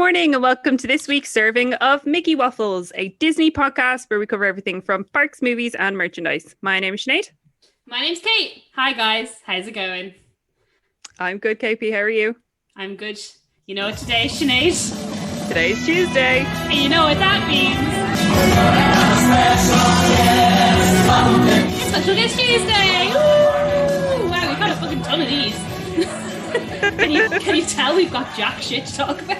morning and welcome to this week's serving of Mickey Waffles, a Disney podcast where we cover everything from parks, movies and merchandise. My name is Sinead. My name's Kate. Hi guys, how's it going? I'm good, KP. How are you? I'm good. You know what today is, Sinead? Today's Tuesday. And you know what that means? Special Guest Tuesday! Woo! Wow, we've had a fucking ton of these. Can you tell we've got jack shit to talk about?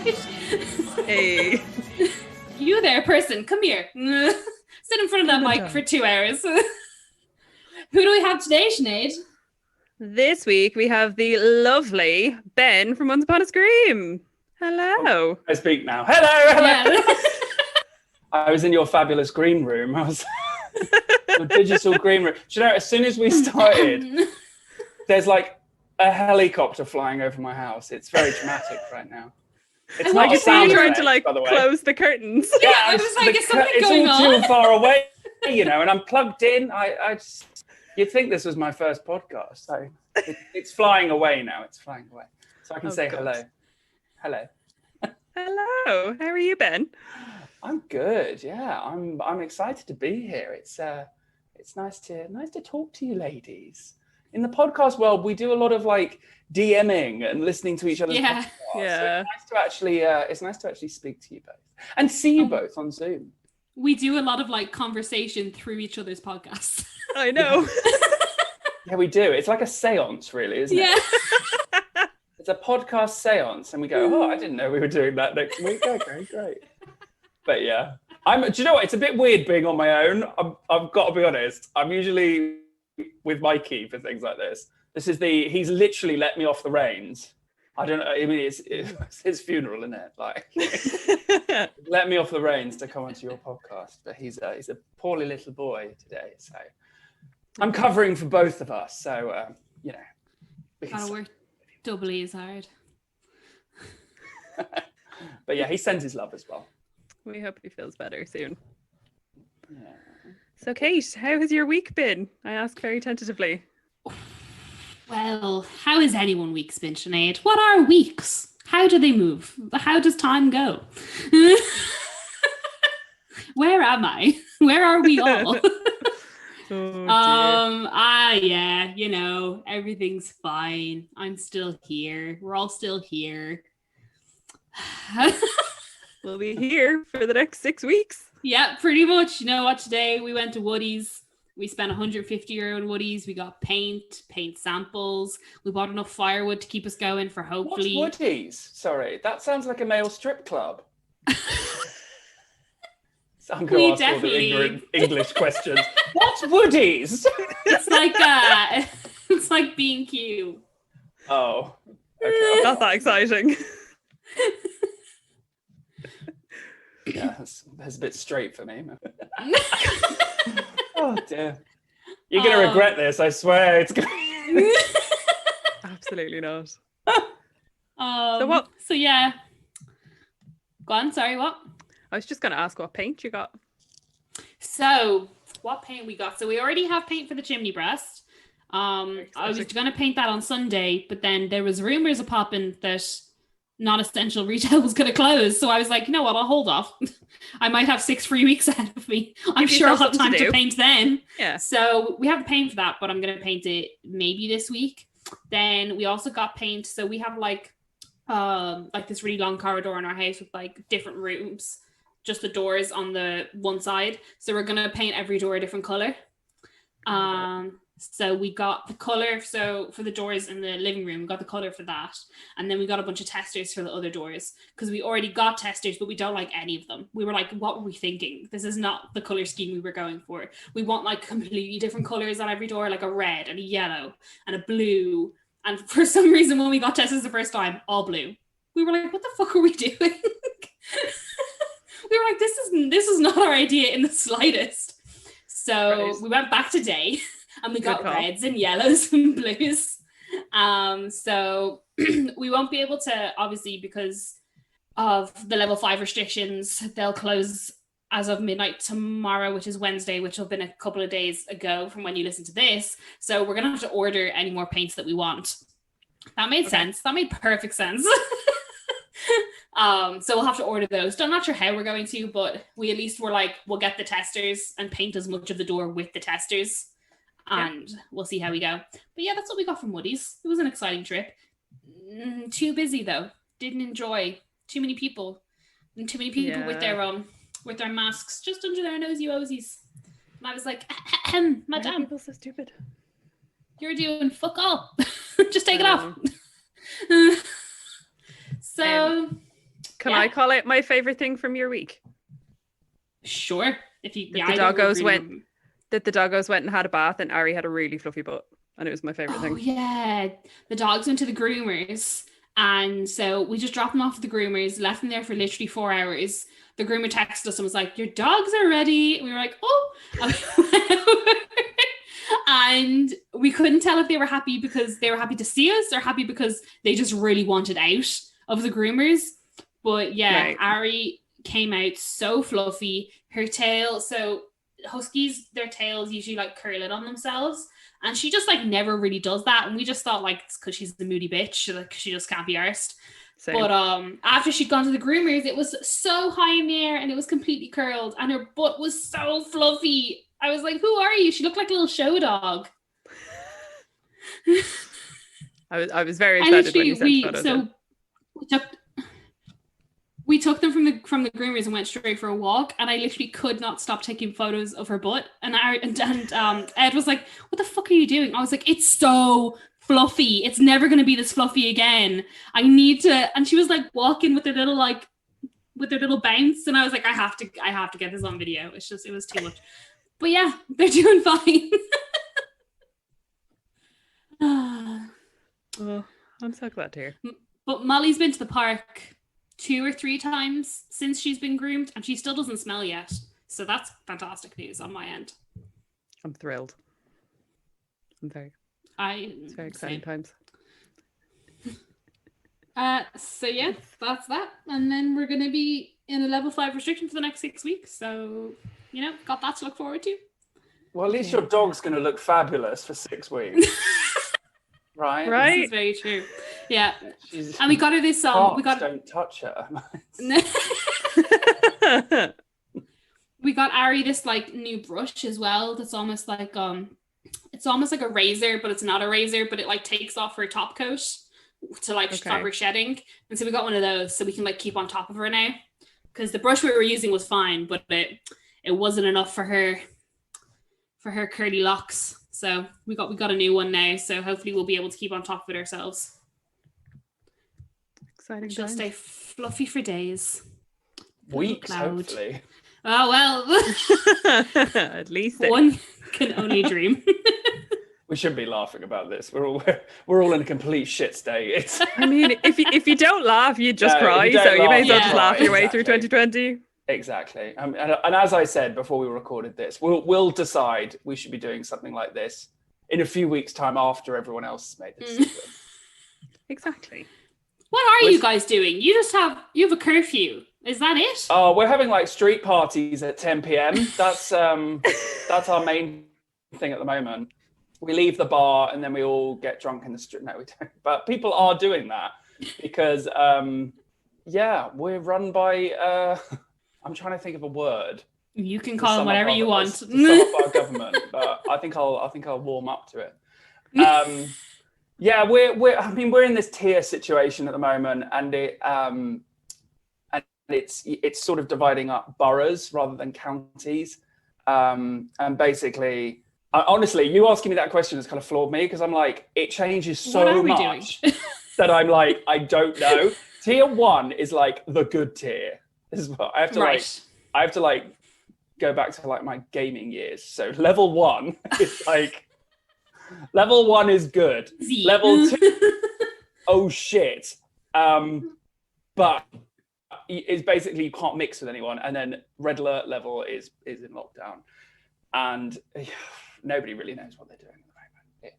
Hey. You there, person, come here. Sit in front of that mic for 2 hours. Who do we have today, Sinead? This week we have the lovely Ben from Once Upon a Scream. Hello. I speak now. Hello. Yeah. I was in your fabulous green room. I was your digital green room. Do you know, as soon as we started, there's like a helicopter flying over my house. It's very dramatic right now. It's I can see you trying to by the way. close the curtains. Yeah, I was like, is something going on? It's all too far away, you know, and I'm plugged in. I just, you'd think this was my first podcast. So it's flying away now. It's flying away. So I can say God. hello. Hello. How are you, Ben? I'm good. Yeah, I'm excited to be here. It's nice to talk to you ladies. In the podcast world, we do a lot of like DMing and listening to each other's podcasts. Yeah. So it's nice to actually speak to you both and see you both on Zoom. We do a lot of like conversation through each other's podcasts. I know. Yeah, we do. It's like a seance, really, isn't it? Yeah. It's a podcast seance, and we go, oh, I didn't know we were doing that next week. Okay, great. But yeah, do you know what? It's a bit weird being on my own. I've got to be honest. I'm usually with Mikey for things like this. He's literally let me off the reins. I don't know. I mean, it's his funeral, isn't it? Like, let me off the reins to come onto your podcast. But he's a poorly little boy today, so I'm covering for both of us. So you know, we can Gotta work doubly as hard. But yeah, he sends his love as well. We hope he feels better soon. Yeah. So, Kate, how has your week been? I ask very tentatively. Well, how has anyone week's been, Sinead? What are weeks? How do they move? How does time go? Where am I? Where are we all? Dear. You know, everything's fine. I'm still here. We're all still here. We'll be here for the next 6 weeks. Yeah, pretty much. You know what? Today we went to Woody's. We spent €150 in Woody's. We got paint samples. We bought enough firewood to keep us going for hopefully. What's Woody's? Sorry, that sounds like a male strip club. So I'm going to ask all the ignorant English questions. What's Woody's? It's like B&Q. Oh, okay. Not that exciting. Yeah, that's a bit straight for me. Oh dear. You're going to regret this, I swear. It's going to... Absolutely not. So yeah. Go on, sorry, what? I was just going to ask what paint you got. So, what paint we got? So we already have paint for the chimney breast. I was going to paint that on Sunday, but then there was rumors of popping that non-essential retail was going to close. So I was like, you know what, I'll hold off. I might have 6 free weeks ahead of me. I'm sure I'll have time to paint then. Yeah. So we have the paint for that, but I'm going to paint it maybe this week. Then we also got paint. So we have like this really long corridor in our house with like different rooms, just the doors on the one side. So we're going to paint every door a different color. So we got the color, so for the doors in the living room, we got the color for that. And then we got a bunch of testers for the other doors because we already got testers, but we don't like any of them. We were like, what were we thinking? This is not the color scheme we were going for. We want like completely different colors on every door, like a red and a yellow and a blue. And for some reason, when we got testers the first time, all blue. We were like, what the fuck are we doing? We were like, this is not our idea in the slightest. So we went back today. And we got reds and yellows and blues. So we won't be able to, obviously, because of the level 5 restrictions, they'll close as of midnight tomorrow, which is Wednesday, which will have been a couple of days ago from when you listen to this. So we're going to have to order any more paints that we want. That made sense. That made perfect sense. So we'll have to order those. I'm not sure how we're going to, but we at least were like, we'll get the testers and paint as much of the door with the testers, and we'll see how we go. But yeah, that's what we got from Woody's. It was an exciting trip. Too busy though. Didn't enjoy. Too many people, and too many people with their masks just under their nosy osies. And I was like, madam, people so stupid. You're doing fuck up. Just take it off. So, can I call it my favorite thing from your week? Sure. If you, the doggos went and had a bath, and Ari had a really fluffy butt, and it was my favorite thing. Oh yeah, the dogs went to the groomers, and so we just dropped them off at the groomers, left them there for literally 4 hours. The groomer texted us and was like, "Your dogs are ready." We were like, "Oh." And we couldn't tell if they were happy because they were happy to see us or happy because they just really wanted out of the groomers. But yeah, Ari came out so fluffy. Her tail, so huskies, their tails usually like curl it on themselves. And she just like never really does that. And we just thought like it's because she's the moody bitch, like she just can't be arsed. Same. But after she'd gone to the groomers, it was so high in the air and it was completely curled and her butt was so fluffy. I was like, "Who are you?" She looked like a little show dog. I was very excited when you sent photos. So we took them from the groomers and went straight for a walk, and I literally could not stop taking photos of her butt. And Ed was like, "What the fuck are you doing?" I was like, "It's so fluffy. It's never going to be this fluffy again. I need to." And she was like walking with her little bounce, and I was like, I have to get this on video. It was too much. But yeah, they're doing fine. Oh, I'm so glad to hear. But Molly's been to the park 2 or 3 times since she's been groomed, and she still doesn't smell yet. So that's fantastic news on my end. I'm thrilled. It's very exciting times. So yeah, that's that. And then we're going to be in a level 5 restriction for the next 6 weeks. So, got that to look forward to. Well, at least your dog's going to look fabulous for 6 weeks. Right? This is very true. Yeah. And we got her this song. Don't touch her. We got Ari this like new brush as well. That's almost like it's almost like a razor, but it's not a razor, but it like takes off her top coat to like stop her shedding. And so we got one of those so we can like keep on top of her now. Because the brush we were using was fine, but it wasn't enough for her curly locks. So we got a new one now. So hopefully we'll be able to keep on top of it ourselves. Exciting. She'll stay fluffy for days. Weeks, hopefully. Oh well. At least one can only dream. We shouldn't be laughing about this. We're all in a complete shit state. I mean, if you don't laugh, you just cry. So you may as well just laugh your way through 2020. Exactly. And as I said before we recorded this, we'll decide we should be doing something like this in a few weeks' time after everyone else has made this decision. Exactly. What are you guys doing? You have a curfew. Is that it? Oh, we're having like street parties at 10 p.m. That's our main thing at the moment. We leave the bar and then we all get drunk in the street. No, we don't. But people are doing that because, we're run by. I'm trying to think of a word. You can call them whatever you want. To sum up our government, but I think I'll warm up to it. We're in this tier situation at the moment, and it's sort of dividing up boroughs rather than counties. And basically, honestly, you asking me that question has kind of floored me because I'm like, it changes so much that I'm like, I don't know. Tier 1 is like the good tier. This is what I have to go back to like my gaming years. So level 1 is like level 1 is good. Level 2, oh shit. But it's basically you can't mix with anyone. And then red alert level is in lockdown. And nobody really knows what they're doing at the moment.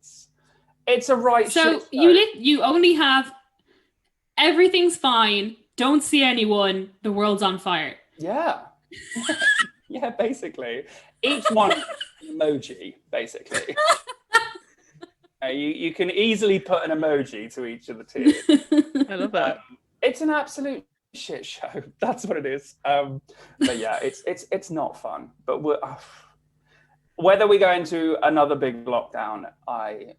It's a right so shit. You only have everything's fine. Don't see anyone. The world's on fire. Yeah. Yeah, basically. Each one is an emoji, basically. You can easily put an emoji to each of the tiers. I love that. It's an absolute shit show. That's what it is. But yeah, it's not fun. But whether we go into another big lockdown, I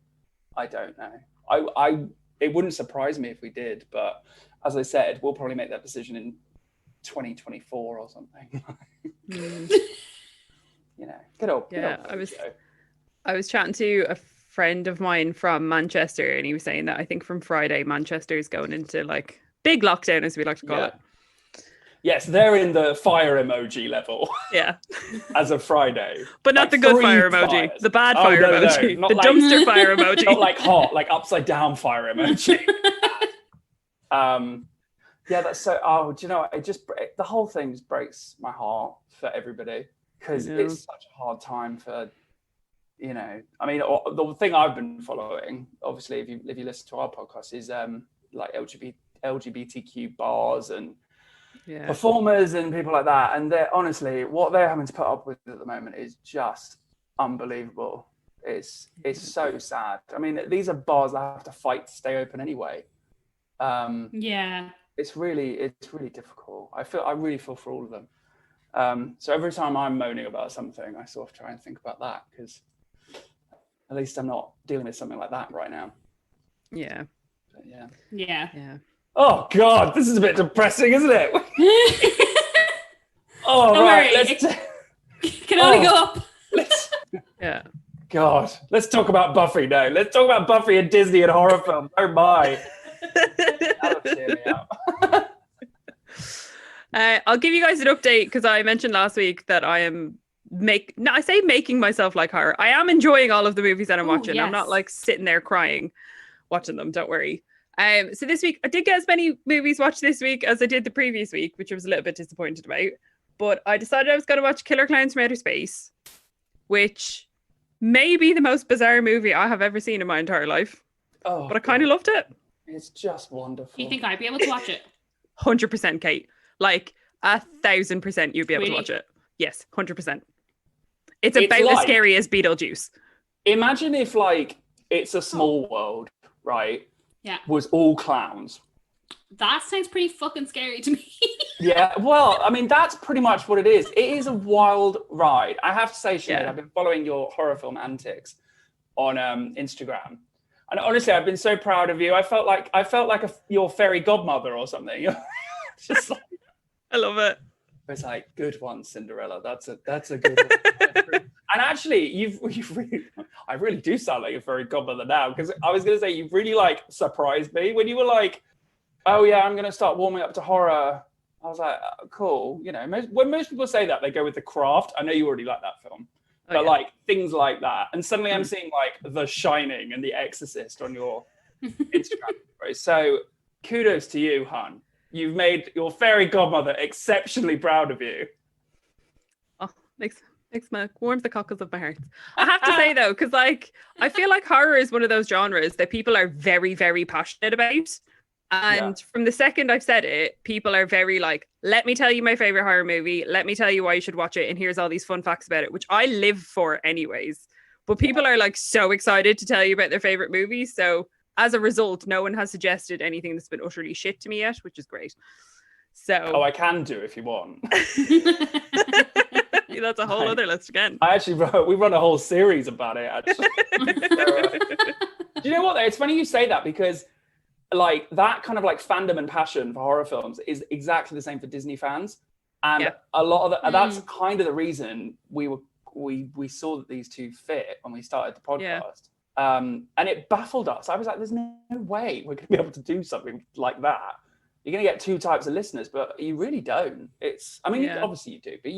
don't know. It wouldn't surprise me if we did, but as I said, we'll probably make that decision in 2024 or something. You know, good old I was chatting to a friend of mine from Manchester, and he was saying that I think from Friday Manchester is going into like big lockdown, as we like to call it. Yes, they're in the fire emoji level. Yeah. As of Friday. But not the good fire emoji. The bad fire emoji. The dumpster fire emoji. Not like hot, like upside down fire emoji. Yeah, that's so. Do you know what? The whole thing just breaks my heart for everybody, because it's such a hard time for, you know. I mean, the thing I've been following, obviously, if you listen to our podcast, is like LGBTQ bars and performers and people like that, and they're honestly, what they're having to put up with at the moment is just unbelievable. It's so sad. I mean, these are bars that have to fight to stay open anyway. It's really difficult. I really feel for all of them. So every time I'm moaning about something, I sort of try and think about that, because at least I'm not dealing with something like that right now. Yeah. But yeah. Oh God, this is a bit depressing, isn't it? Don't worry. Can only go up. God, let's talk about Buffy now. Let's talk about Buffy and Disney and horror films. Oh my. That'll cheer me up. I'll give you guys an update, because I mentioned last week that I am making myself like horror. I am enjoying all of the movies that I'm watching. Yes. I'm not like sitting there crying watching them, don't worry. So this week I did get as many movies watched this week as I did the previous week, which I was a little bit disappointed about. But I decided I was going to watch Killer Clowns from Outer Space, which may be the most bizarre movie I have ever seen in my entire life. But I kind of loved it. It's just wonderful. You think I'd be able to watch it? 100%, Kate. Like 1,000% you'd be able to watch it. Yes, 100%. It's about as scary as Beetlejuice. Imagine if like It's a Small World, right? Yeah. Was all clowns. That sounds pretty fucking scary to me. Yeah, well, I mean, that's pretty much what it is. It is a wild ride. I have to say, Sinead, I've been following your horror film antics on Instagram. And honestly, I've been so proud of you. I felt like your fairy godmother or something. Just like, I love it. It's like, good one, Cinderella. That's a good one. And actually, you've really, I really do sound like a fairy godmother now, because I was going to say, you've really like surprised me when you were like, oh yeah, I'm going to start warming up to horror. I was like, cool. You know, when most people say that, they go with The Craft. I know you already like that film. But like things like that. And suddenly I'm seeing like The Shining and The Exorcist on your Instagram. Right? So kudos to you, hon. You've made your fairy godmother exceptionally proud of you. Oh, warms the cockles of my heart. I have to say though, because like I feel like horror is one of those genres that people are very, very passionate about. And from the second I've said it, people are very like, let me tell you my favorite horror movie. Let me tell you why you should watch it. And here's all these fun facts about it, which I live for anyways. But people are like so excited to tell you about their favorite movies. So as a result, no one has suggested anything that's been utterly shit to me yet, which is great. So I can do if you want. That's a whole other list again. We run a whole series about it, actually. Do you know what? It's funny you say that, because like that kind of like fandom and passion for horror films is exactly the same for Disney fans. And a lot of that's kind of the reason we saw that these two fit when we started the podcast. And it baffled us. I was like, there's no way we're going to be able to do something like that. You're going to get two types of listeners, but you really don't. Obviously you do, but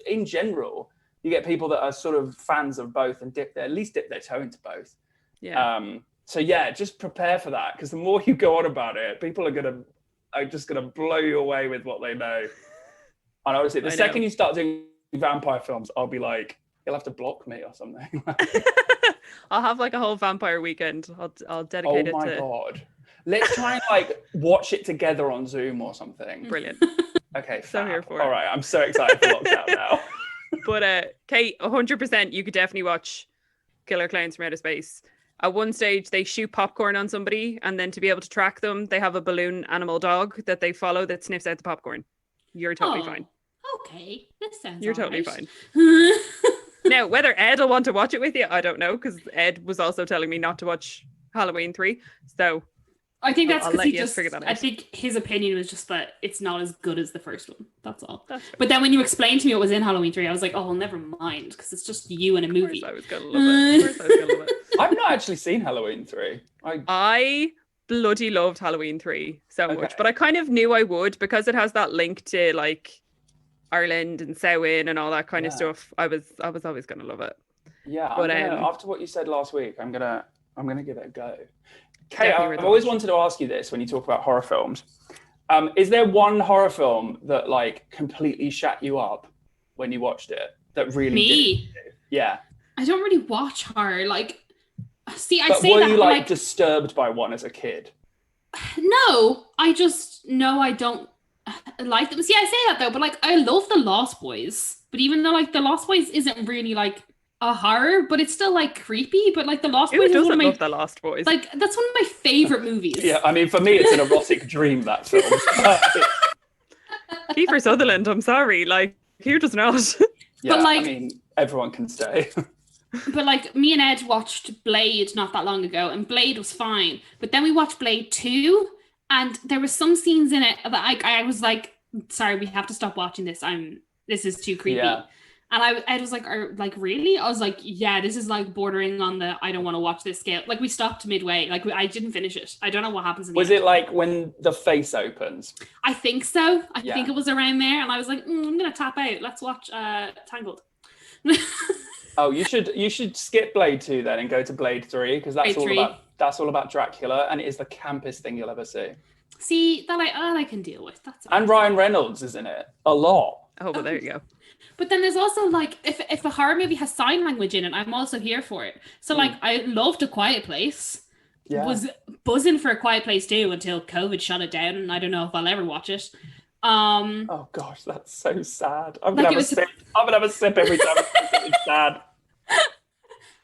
in general, you get people that are sort of fans of both and at least dip their toe into both. So just prepare for that, because the more you go on about it, people are just gonna blow you away with what they know. And obviously, the second you start doing vampire films, I'll be like, you'll have to block me or something. I'll have like a whole vampire weekend. I'll dedicate it to. Oh my god! Let's try and like watch it together on Zoom or something. Brilliant. Okay, so here for it. All right, I'm so excited for lockdown now. But Kate, 100%, you could definitely watch Killer Clowns from Outer Space. at one stage they shoot popcorn on somebody, and then to be able to track them, they have a balloon animal dog that they follow that sniffs out the popcorn. You're totally fine. Okay, this sounds You're totally right. fine. Now, whether Ed will want to watch it with you, I don't know, because Ed was also telling me not to watch Halloween 3. So I think that's because he just, figure that out. I think his opinion was just that it's not as good as the first one. That's all. But then when you explained to me what was in Halloween 3, I was like, oh, well, never mind, because it's just you in a movie. Of course I was going to love it. I've not actually seen Halloween 3. I bloody loved Halloween 3 so much, but I kind of knew I would, because it has that link to like Ireland and Samhain and all that kind of stuff. I was always going to love it. Yeah, but after what you said last week, I'm gonna give it a go. Kate, I've always wanted to ask you this when you talk about horror films. Is there one horror film that like completely shat you up when you watched it? That really me? Yeah. I don't really watch horror. Like, see, I but say were that you like disturbed by one as a kid? No, I just know I don't like them. See, I say that though, but like I love The Lost Boys. But even though like The Lost Boys isn't really like a horror, but it's still like creepy. But like The Lost Boys is one of my love The Lost Boys. Like that's one of my favorite movies. Yeah, I mean for me it's an erotic dream, that film. Kiefer Sutherland, I'm sorry, like who does not? Yeah, but like I mean everyone can stay. But like me and Ed watched Blade not that long ago, and Blade was fine. But then we watched Blade 2, and there were some scenes in it that I was like, sorry, we have to stop watching this. This is too creepy. Yeah. And Ed was like, really? I was like, yeah, this is like bordering on the I don't want to watch this scale. Like we stopped midway. Like I didn't finish it. I don't know what happens in the end. It like when the face opens? I think so. I think it was around there, and I was like, I'm gonna tap out. Let's watch Tangled. Oh, you should skip Blade 2 then and go to Blade 3, because that's all about Dracula, and it is the campest thing you'll ever see. See, that I can deal with. That's and Ryan Reynolds is in it a lot. Oh, well, there you go. But then there's also like if a horror movie has sign language in it, I'm also here for it. So like I loved A Quiet Place. Yeah. Was buzzing for A Quiet Place 2 until COVID shut it down, and I don't know if I'll ever watch it. Oh gosh, that's so sad. I'm gonna have a sip every time it's sad.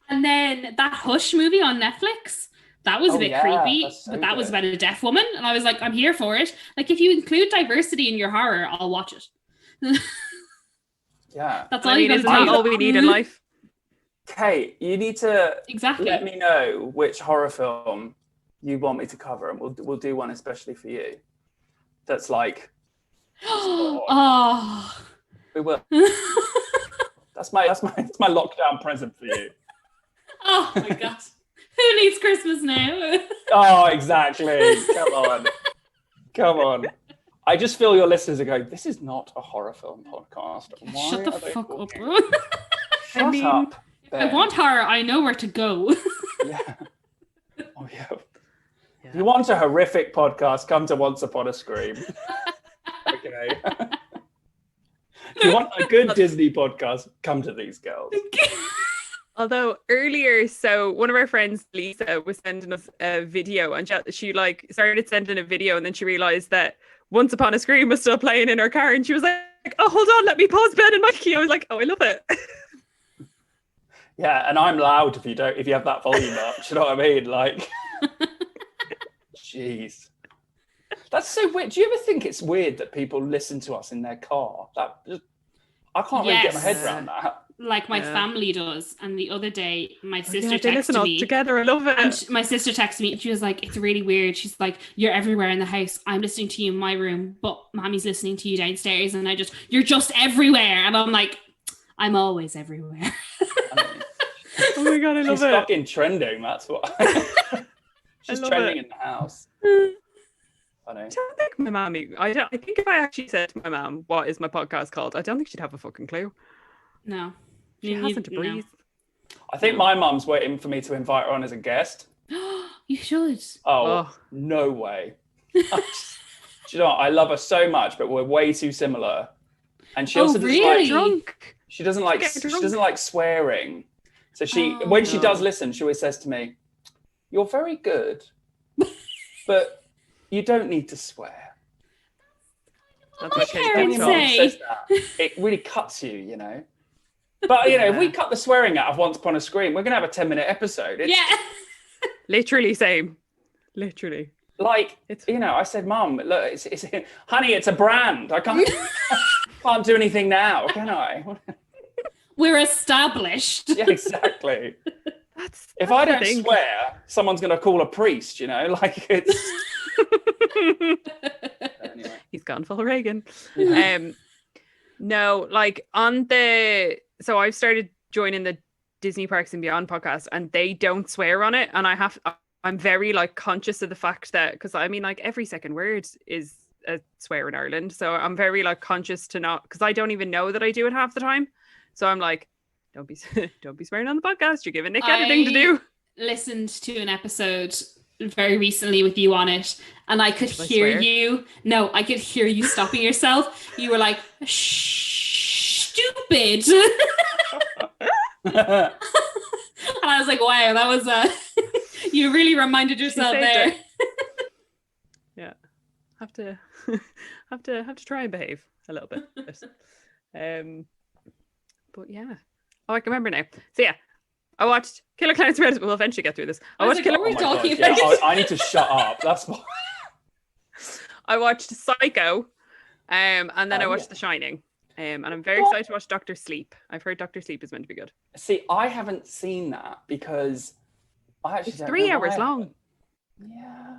And then that Hush movie on Netflix, that was a bit creepy, but that was about a deaf woman, and I was like, I'm here for it. Like if you include diversity in your horror, I'll watch it. Yeah, that's all you got to do. All we need in life. Kate, you need to let me know which horror film you want me to cover, and we'll do one especially for you. That's like. Oh, we will. That's my lockdown present for you. Oh my god, who needs Christmas now? Oh, exactly. Come on. I just feel your listeners are going, this is not a horror film podcast. Why shut the fuck up, bro. Shut up. If I want horror, I know where to go. Yeah. Oh yeah. If you want a horrific podcast, come to Once Upon a Scream. Okay. If you want a good Disney podcast, come to these girls. Although earlier, so one of our friends, Lisa, was sending us a video, and she like started sending a video, and then she realized that Once Upon a Scream was still playing in her car, and she was like, oh, hold on, let me pause Ben and Mikey. I was like, oh, I love it. Yeah, and I'm loud if you have that volume up. Do you know what I mean? Like, jeez. That's so weird. Do you ever think it's weird that people listen to us in their car? I can't really get my head around that. Like my family does. And the other day, my sister they listen all me. Together. I love it. And my sister texted me and she was like, it's really weird. She's like, you're everywhere in the house. I'm listening to you in my room, but Mommy's listening to you downstairs. And you're just everywhere. And I'm like, I'm always everywhere. Oh my God, I love She's it. fucking trending. That's what. She's trending in the house. I don't think my mommy. I think if I actually said to my mom, "What is my podcast called?" I don't think she'd have a fucking clue. No, she hasn't a breeze. No. I think my mum's waiting for me to invite her on as a guest. You should. Oh, no way. Do you know what? I love her so much, but we're way too similar. And she also doesn't like drunk. She doesn't like swearing. So when she does listen, she always says to me, "You're very good, but you don't need to swear." That's what parents say. Says that. It really cuts you, you know. But if we cut the swearing out of Once Upon a Scream, we're gonna have a 10-minute episode. Literally same. Literally. Like, I said, Mum, look, it's honey, it's a brand. I can't do anything now, can I? We're established. Yeah, exactly. If I don't swear, someone's going to call a priest, like it's... Anyway. He's gone full Reagan. Yeah. No, like so I've started joining the Disney Parks and Beyond podcast, and they don't swear on it. And I'm very like conscious of the fact that, because I mean, like every second word is a swear in Ireland. So I'm very like conscious to not, because I don't even know that I do it half the time. So I'm like, don't be swearing on the podcast. You're giving Nick editing to do. Listened to an episode very recently with you on it, and I could hear you. No, I could hear you stopping yourself. You were like, stupid. And I was like, wow, that was you really reminded yourself there. Yeah, have to try and behave a little bit. But yeah, I can remember now. So yeah, I watched Killer Clowns Red. We'll eventually get through this. I watched Killer. What are we talking about? I need to shut up. That's why. I watched Psycho, and then I watched The Shining. And I'm very excited to watch Dr. Sleep. I've heard Dr. Sleep is meant to be good. See, I haven't seen that because I actually it's 3 hours long. Yeah.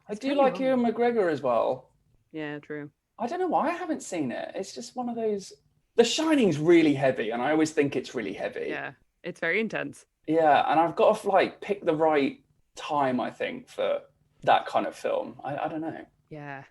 I do like Ewan McGregor as well. Yeah, true. I don't know why I haven't seen it. It's just one of those... The Shining's really heavy, and I always think it's really heavy. Yeah, it's very intense. Yeah, and I've got to like pick the right time, I think, for that kind of film. I don't know. Yeah.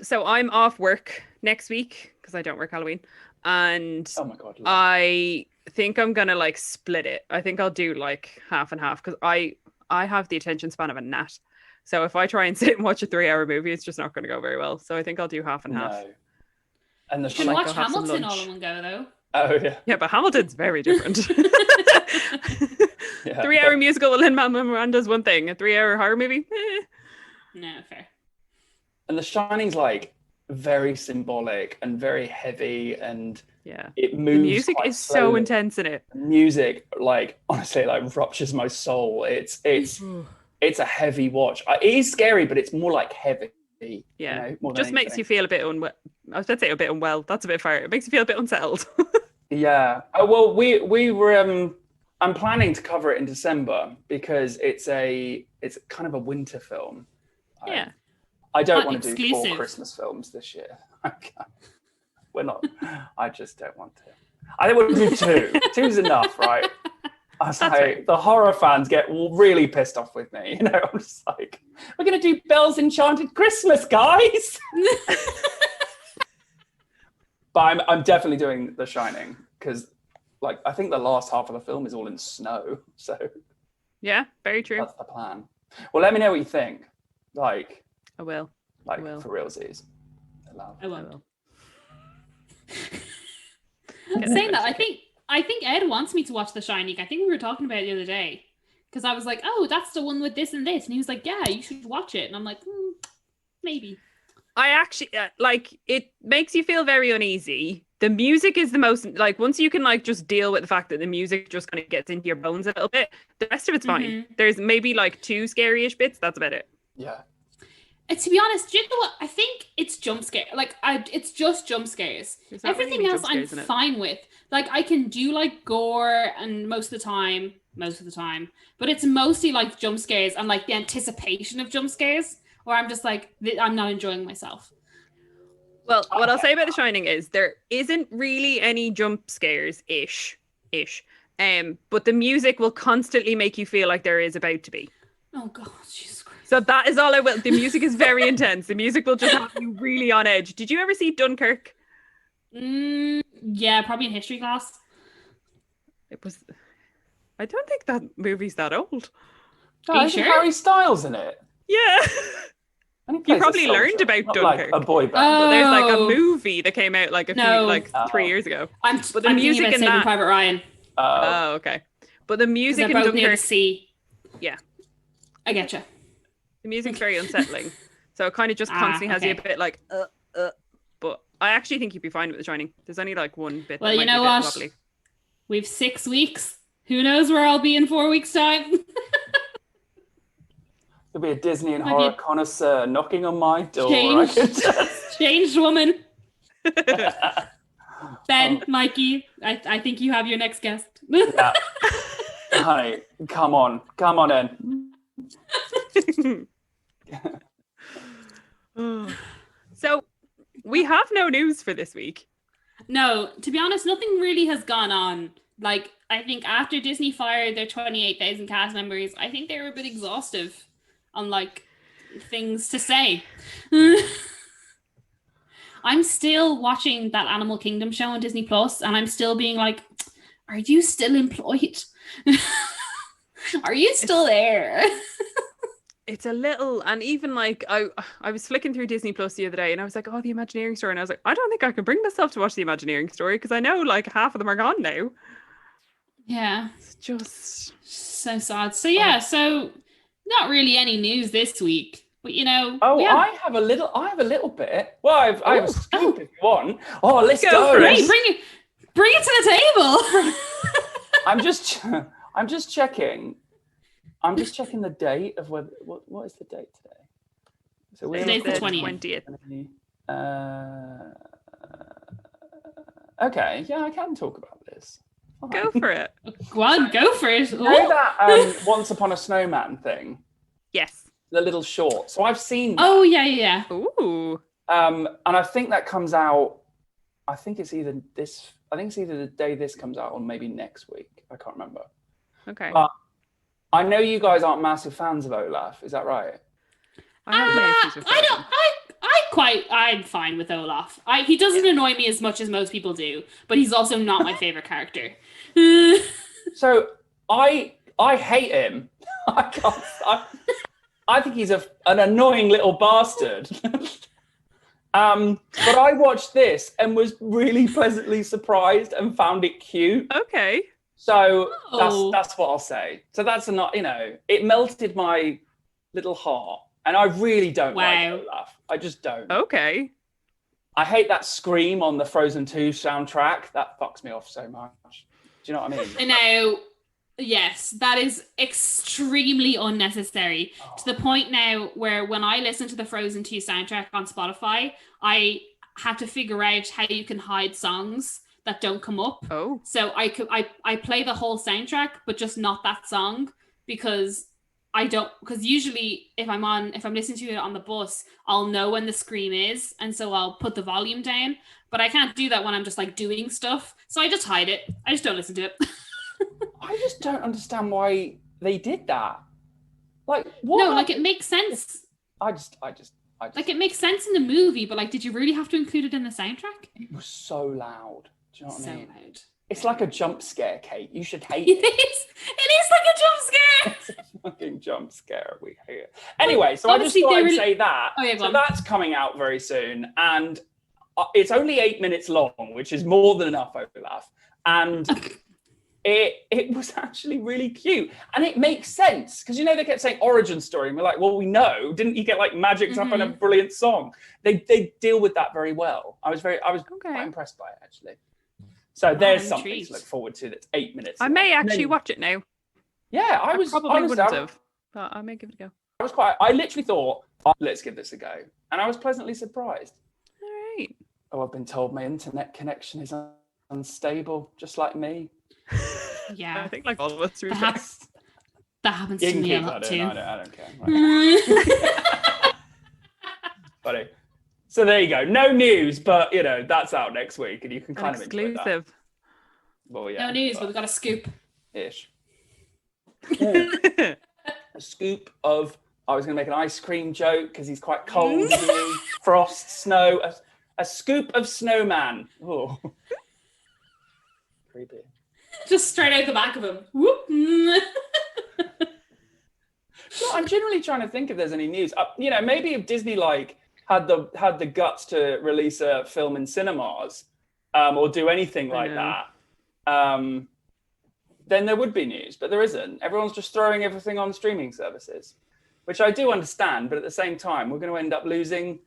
So I'm off work next week because I don't work Halloween, and oh my God, I think I'm gonna like split it. I think I'll do like half and half because I have the attention span of a gnat. So if I try and sit and watch a 3-hour movie, it's just not going to go very well. So I think I'll do half and half. And you can watch Hamilton all in one go though. Oh yeah. Yeah, but Hamilton's very different. 3-hour musical with Lin-Manuel Miranda's one thing. A 3-hour horror movie? No, fair. And The Shining's like very symbolic and very heavy, and it moves. The music is so intense in it. Music, like honestly, like ruptures my soul. It's a heavy watch. It is scary, but it's more like heavy. Yeah, just makes you feel a bit unwell. I was going to say a bit unwell. That's a bit far. It makes you feel a bit unsettled. Yeah. Oh well, we were. I'm planning to cover it in December because it's kind of a winter film. Yeah. I don't want to do 4 Christmas films this year. We're not. I just don't want to. I think we'll do 2. 2's enough, right? I was like, right. The horror fans get really pissed off with me. I'm just like, we're going to do Belle's Enchanted Christmas, guys. But I'm definitely doing The Shining because, like, I think the last half of the film is all in snow. So yeah, very true. That's the plan. Well, let me know what you think. Like, I will. Like, for realsies. I will. Saying that, I think Ed wants me to watch The Shining. I think we were talking about it the other day because I was like, "Oh, that's the one with this and this," and he was like, "Yeah, you should watch it." And I'm like, maybe. I actually it makes you feel very uneasy. The music is the most once you can just deal with the fact that the music just kind of gets into your bones a little bit. The rest of it's fine. Mm-hmm. There's maybe 2 scary-ish bits. That's about it. Yeah. To be honest, do you know what? I think it's jump scare. It's just jump scares. Everything else I'm fine with. I can do gore and most of the time, but it's mostly jump scares and the anticipation of jump scares where I'm just I'm not enjoying myself. Well, what I'll say about The Shining is there isn't really any jump scares ish. But the music will constantly make you feel like there is about to be. Oh God, Jesus Christ. So that is all I will. The music is very intense. The music will just have you really on edge. Did you ever see Dunkirk? Yeah, probably in history class. It was. I don't think that movie's that old. Are you sure? Harry Styles in it. Yeah. You probably learned about Dunkirk. A boy band. But there's a movie that came out 3 years ago. But the music in that. Private Ryan. Oh, okay. But the music in Dunkirk. Near the sea. Yeah. I getcha. The music's very unsettling. So it kind of just constantly has you a bit but I actually think you'd be fine with The Shining. There's only one bit. Well, you know what? Wobbly. We've 6 weeks. Who knows where I'll be in 4 weeks' time? There'll be a Disney and horror connoisseur knocking on my door. Changed woman. Ben, Mikey, I think you have your next guest. Yeah. Honey, come on in. So we have no news for this week. No, to be honest, nothing really has gone on. Like, I think after Disney fired their 28,000 cast members, I think they were a bit exhaustive on like things to say. I'm still watching that Animal Kingdom show on Disney Plus, and I'm still being like, are you still employed? Are you still there? It's a little, and even like I was flicking through Disney Plus the other day, and I was like, oh, the Imagineering story, and I was like, I don't think I can bring myself to watch the Imagineering story because I know like half of them are gone now. Yeah, it's just so sad. So yeah, so not really any news this week, but you know. Oh, I have a little bit. Well, I have a scoop if you want. Oh, let's go. Great, bring it to the table. I'm just checking. I'm just checking the date of what is the date today? So today's the 20th. Okay, yeah, I can talk about this. Fine. Go for it. Go on, go for it. You know that Once Upon a Snowman thing? Yes. The little short. So I've seen that. Oh, yeah. Ooh. And I think that comes out, I think it's either the day this comes out or maybe next week. I can't remember. Okay. But I know you guys aren't massive fans of Olaf. Is that right? I'm fine with Olaf. He doesn't annoy me as much as most people do, but he's also not my favorite character. So I hate him. I think he's an annoying little bastard. But I watched this and was really pleasantly surprised and found it cute. Okay. So that's what I'll say. So that's it melted my little heart. And I really don't like Olaf. I just don't. Okay. I hate that scream on the Frozen 2 soundtrack. That fucks me off so much. Do you know what I mean? I know. Yes, that is extremely unnecessary. To the point now where when I listen to the Frozen 2 soundtrack on Spotify, I had to figure out how you can hide songs that don't come up. Oh. So I play the whole soundtrack, but just not that song because usually if I'm listening to it on the bus, I'll know when the scream is, and so I'll put the volume down, but I can't do that when I'm just like doing stuff. So I just hide it. I just don't listen to it. I just don't understand why they did that. Like, what? No, like it makes sense. I just like it makes sense in the movie, but like, did you really have to include it in the soundtrack? It was so loud. Do you know what I mean? So loud. It's like a jump scare, Kate. You should hate it. It is like a jump scare. It's a fucking jump scare. We hate it. Anyway, so I just thought I'd say that. Oh, yeah, so that's coming out very soon, and it's only 8 minutes long, which is more than enough, Olaf. And it was actually really cute, and it makes sense because they kept saying origin story, and we're like, well, we know. Didn't he get like magicked up in a brilliant song? They deal with that very well. I was quite impressed by it actually. So there's something to look forward to. That's 8 minutes. I may actually watch it now. Yeah, I probably wouldn't have, but I may give it a go. I literally thought, let's give this a go, and I was pleasantly surprised. All right. Oh, I've been told my internet connection is unstable, just like me. Yeah, I think like all of us. That happens to me a lot too. I don't care. Right. Funny. So there you go. No news, but that's out next week, and you can kind of enjoy that. Well, yeah. No news, but we got a scoop. Ish. A scoop of. I was going to make an ice cream joke because he's quite cold. Frost, snow. A scoop of snowman. Oh, creepy. Just straight out the back of him. Whoop. No, I'm generally trying to think if there's any news. Maybe if Disney had the guts to release a film in cinemas, or do anything like that, then there would be news. But there isn't. Everyone's just throwing everything on streaming services, which I do understand. But at the same time, we're going to end up losing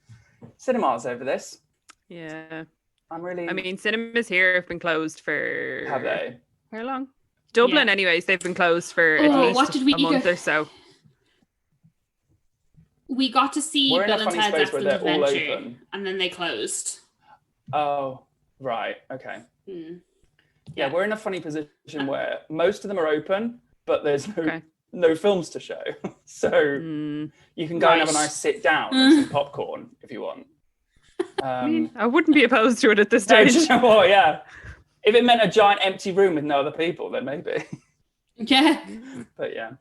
cinemas over this. Yeah. I mean, cinemas here have been closed for. Have they? How long? Dublin, anyways, they've been closed for at least a month or so. We got to see We're in Bill a and funny Ted's space where Excellent they're all Adventure, open. and then they closed. Oh, right. Okay. Mm. Yeah, we're in a funny position where most of them are open, but there's no films to show. So you can go and have a nice sit down and some popcorn if you want. I mean, I wouldn't be opposed to it at this No, stage. do you know what? Yeah. If it meant a giant empty room with no other people, then maybe. Yeah. But yeah.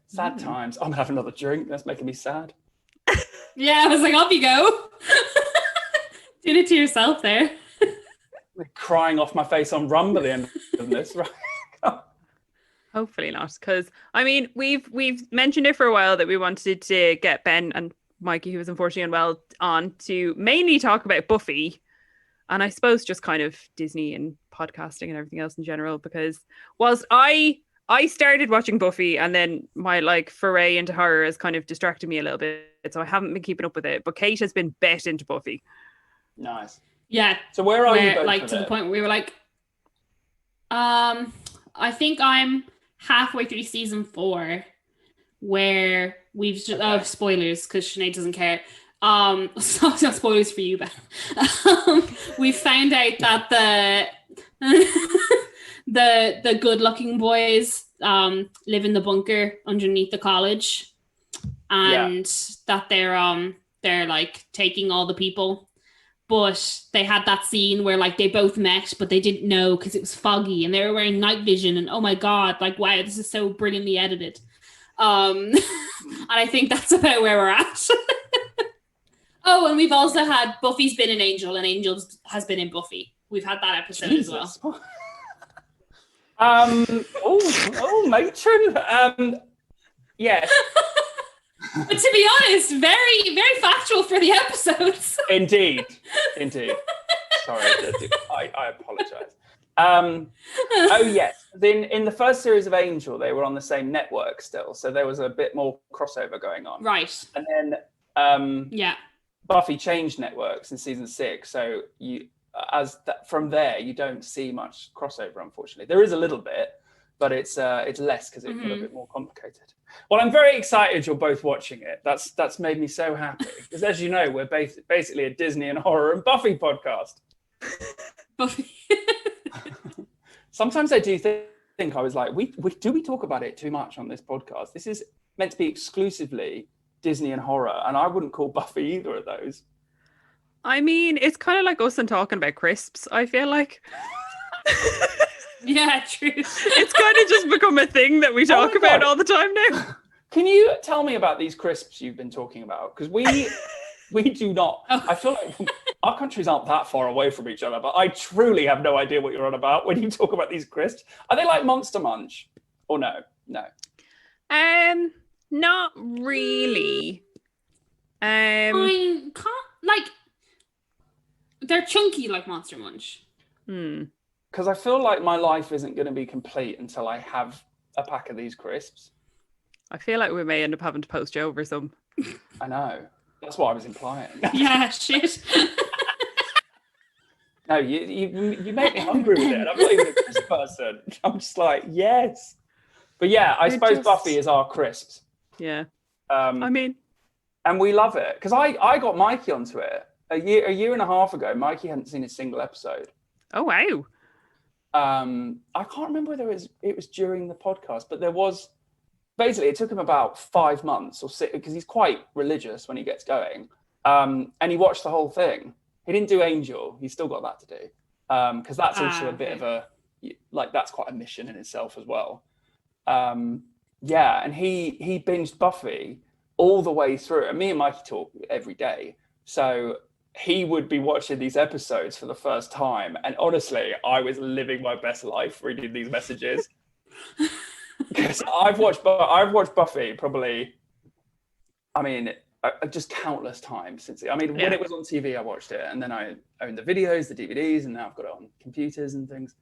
Sad times. I'm gonna have another drink. That's making me sad. Yeah, I was like, off you go. Did it to yourself there. Crying off my face on rum by the end of this, right? Hopefully not, because I mean we've mentioned it for a while that we wanted to get Ben and Mikey, who was unfortunately unwell, on to mainly talk about Buffy, and I suppose just kind of Disney and podcasting and everything else in general. Because whilst I started watching Buffy, and then my like foray into horror has kind of distracted me a little bit, so I haven't been keeping up with it. But Kate has been bet into Buffy. Nice. Yeah. So where are you both like to the point where we were like, I think I'm halfway through season 4, where we've just spoilers because Sinead doesn't care. It's not spoilers for you, Ben. We found out that the good-looking boys live in the bunker underneath the college, and that they're like taking all the people. But they had that scene where like they both met, but they didn't know because it was foggy and they were wearing night vision. And oh my God, like, wow, this is so brilliantly edited. And I think that's about where we're at. Oh, and we've also had Buffy's been an Angel and Angel has been in Buffy. We've had that episode as well. Matron. Yes. But to be honest, very, very factual for the episodes. Indeed. Sorry, I apologise. Oh yes, then in the first series of Angel, they were on the same network still, so there was a bit more crossover going on. Right. And then Buffy changed networks in season 6, so from there you don't see much crossover. Unfortunately, there is a little bit, but it's less because it got a bit more complicated. Well, I'm very excited you're both watching it. That's made me so happy because, as you know, we're basically a Disney and horror and Buffy podcast. Buffy. Sometimes I do think I was like, we talk about it too much on this podcast? This is meant to be exclusively Disney and horror, and I wouldn't call Buffy either of those. I mean, it's kind of like us and talking about crisps, I feel like. Yeah, true. It's kind of just become a thing that we talk about all the time now. Can you tell me about these crisps you've been talking about? Because we do not. I feel like our countries aren't that far away from each other, but I truly have no idea what you're on about when you talk about these crisps. Are they like Monster Munch? Or no? Not really. I can't, like, they're chunky like Monster Munch. Because I feel like my life isn't going to be complete until I have a pack of these crisps. I feel like we may end up having to post you over some. I know. That's what I was implying. Yeah, shit. No, you make me hungry with it. I'm not even a crisp person. I'm just like, yes. But yeah, I suppose Buffy is our crisps. Yeah. I mean. And we love it. Because I got Mikey onto it a year and a half ago. Mikey hadn't seen a single episode. Oh, wow. I can't remember whether it was during the podcast, but there was, basically it took him about 5 months or 6, because he's quite religious when he gets going. And he watched the whole thing. He didn't do Angel. He's still got that to do. Because that's also a bit of a, like, that's quite a mission in itself as well. Yeah, and he binged Buffy all the way through. And me and Mikey talk every day. So he would be watching these episodes for the first time. And honestly, I was living my best life reading these messages. Because I've watched Buffy probably, I mean, just countless times since when it was on TV, I watched it. And then I owned the videos, the DVDs, and now I've got it on computers and things.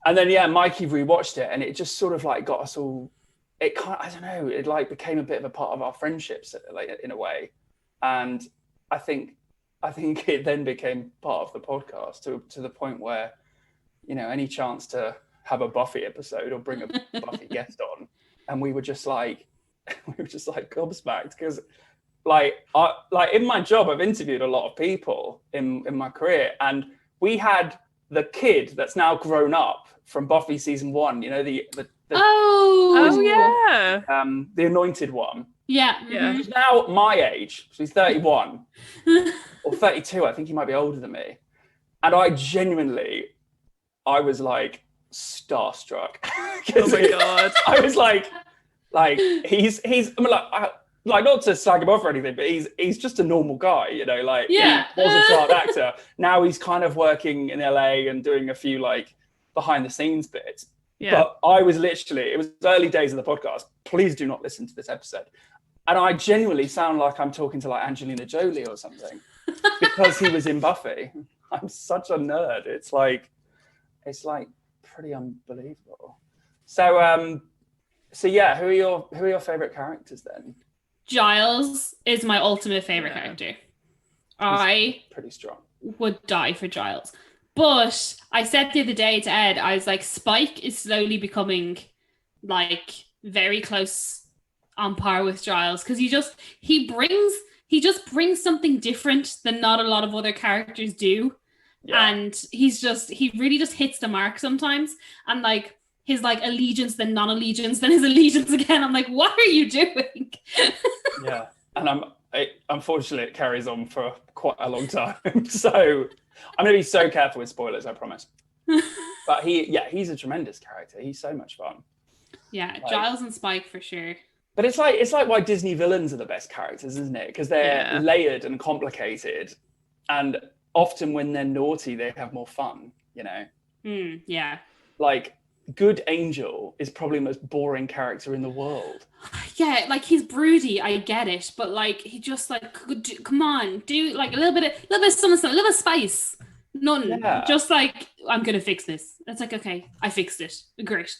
And then, Mikey rewatched it, and it just sort of like got us all, I don't know, it like became a bit of a part of our friendships, like, in a way. And I think it then became part of the podcast to the point where, any chance to have a Buffy episode or bring a Buffy guest on, and we were just like, we were just like gobsmacked because like in my job, I've interviewed a lot of people in my career, and we had the kid that's now grown up from Buffy season 1, you know, the yeah, the anointed one. Yeah. Yeah. He's now my age. So he's 31 or 32. I think he might be older than me. And I was like starstruck. Oh my God. I was like he's I mean, like not to slag him off or anything, but he's just a normal guy, you know, like Yeah. he was a child actor. Now he's kind of working in LA and doing a few like behind the scenes bits. Yeah. But I was literally, it was early days of the podcast. Please do not listen to this episode. And I genuinely sound like I'm talking to like Angelina Jolie or something because he was in Buffy. I'm such a nerd. It's like pretty unbelievable. So yeah, who are your favorite characters then? Giles is my ultimate favorite character. I pretty strong. Would die for Giles. But I said the other day to Ed, I was like, Spike is slowly becoming like very close on par with Giles because he just brings something different than not a lot of other characters do. Yeah. And he really just hits the mark sometimes. And like his like allegiance, then non-allegiance, then his allegiance again. I'm like, what are you doing? Yeah. And unfortunately it carries on for quite a long time. So I'm going to be so careful with spoilers, I promise. But he's a tremendous character. He's so much fun. Yeah, like, Giles and Spike for sure. But it's like why Disney villains are the best characters, isn't it? Because they're layered and complicated. And often when they're naughty, they have more fun, you know? Yeah. Like, Good Angel is probably the most boring character in the world. Yeah, like he's broody, I get it, but like he just like come on, do like a little bit of something, a little bit of spice. None. Yeah. Just like I'm gonna fix this. That's like okay, I fixed it. Great.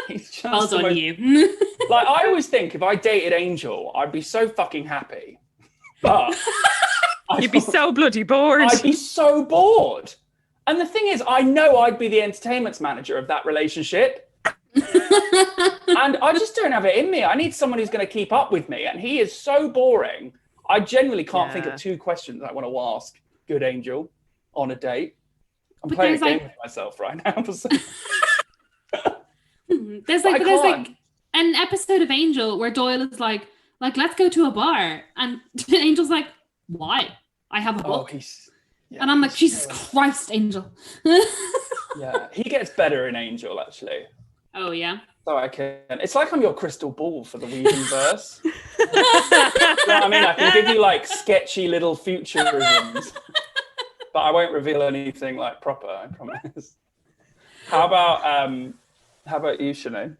He's just well done, you. Like I always think if I dated Angel, I'd be so fucking happy. But you'd be so bloody bored. I'd be so bored. And the thing is, I know I'd be the entertainment manager of that relationship. And I just don't have it in me. I need someone who's going to keep up with me. And he is so boring. I genuinely can't think of 2 questions I want to ask Good Angel on a date. I'm playing a game with myself right now. There's an episode of Angel where Doyle is like, let's go to a bar. And Angel's like, why? I have a book. Yeah, and I'm like, Jesus Christ, Angel. Yeah, he gets better in Angel, actually. Oh, yeah? So it's like I'm your crystal ball for the Whedonverse. You know what I mean? I can give you like sketchy little futurisms, but I won't reveal anything like proper, I promise. How about you, Sinead?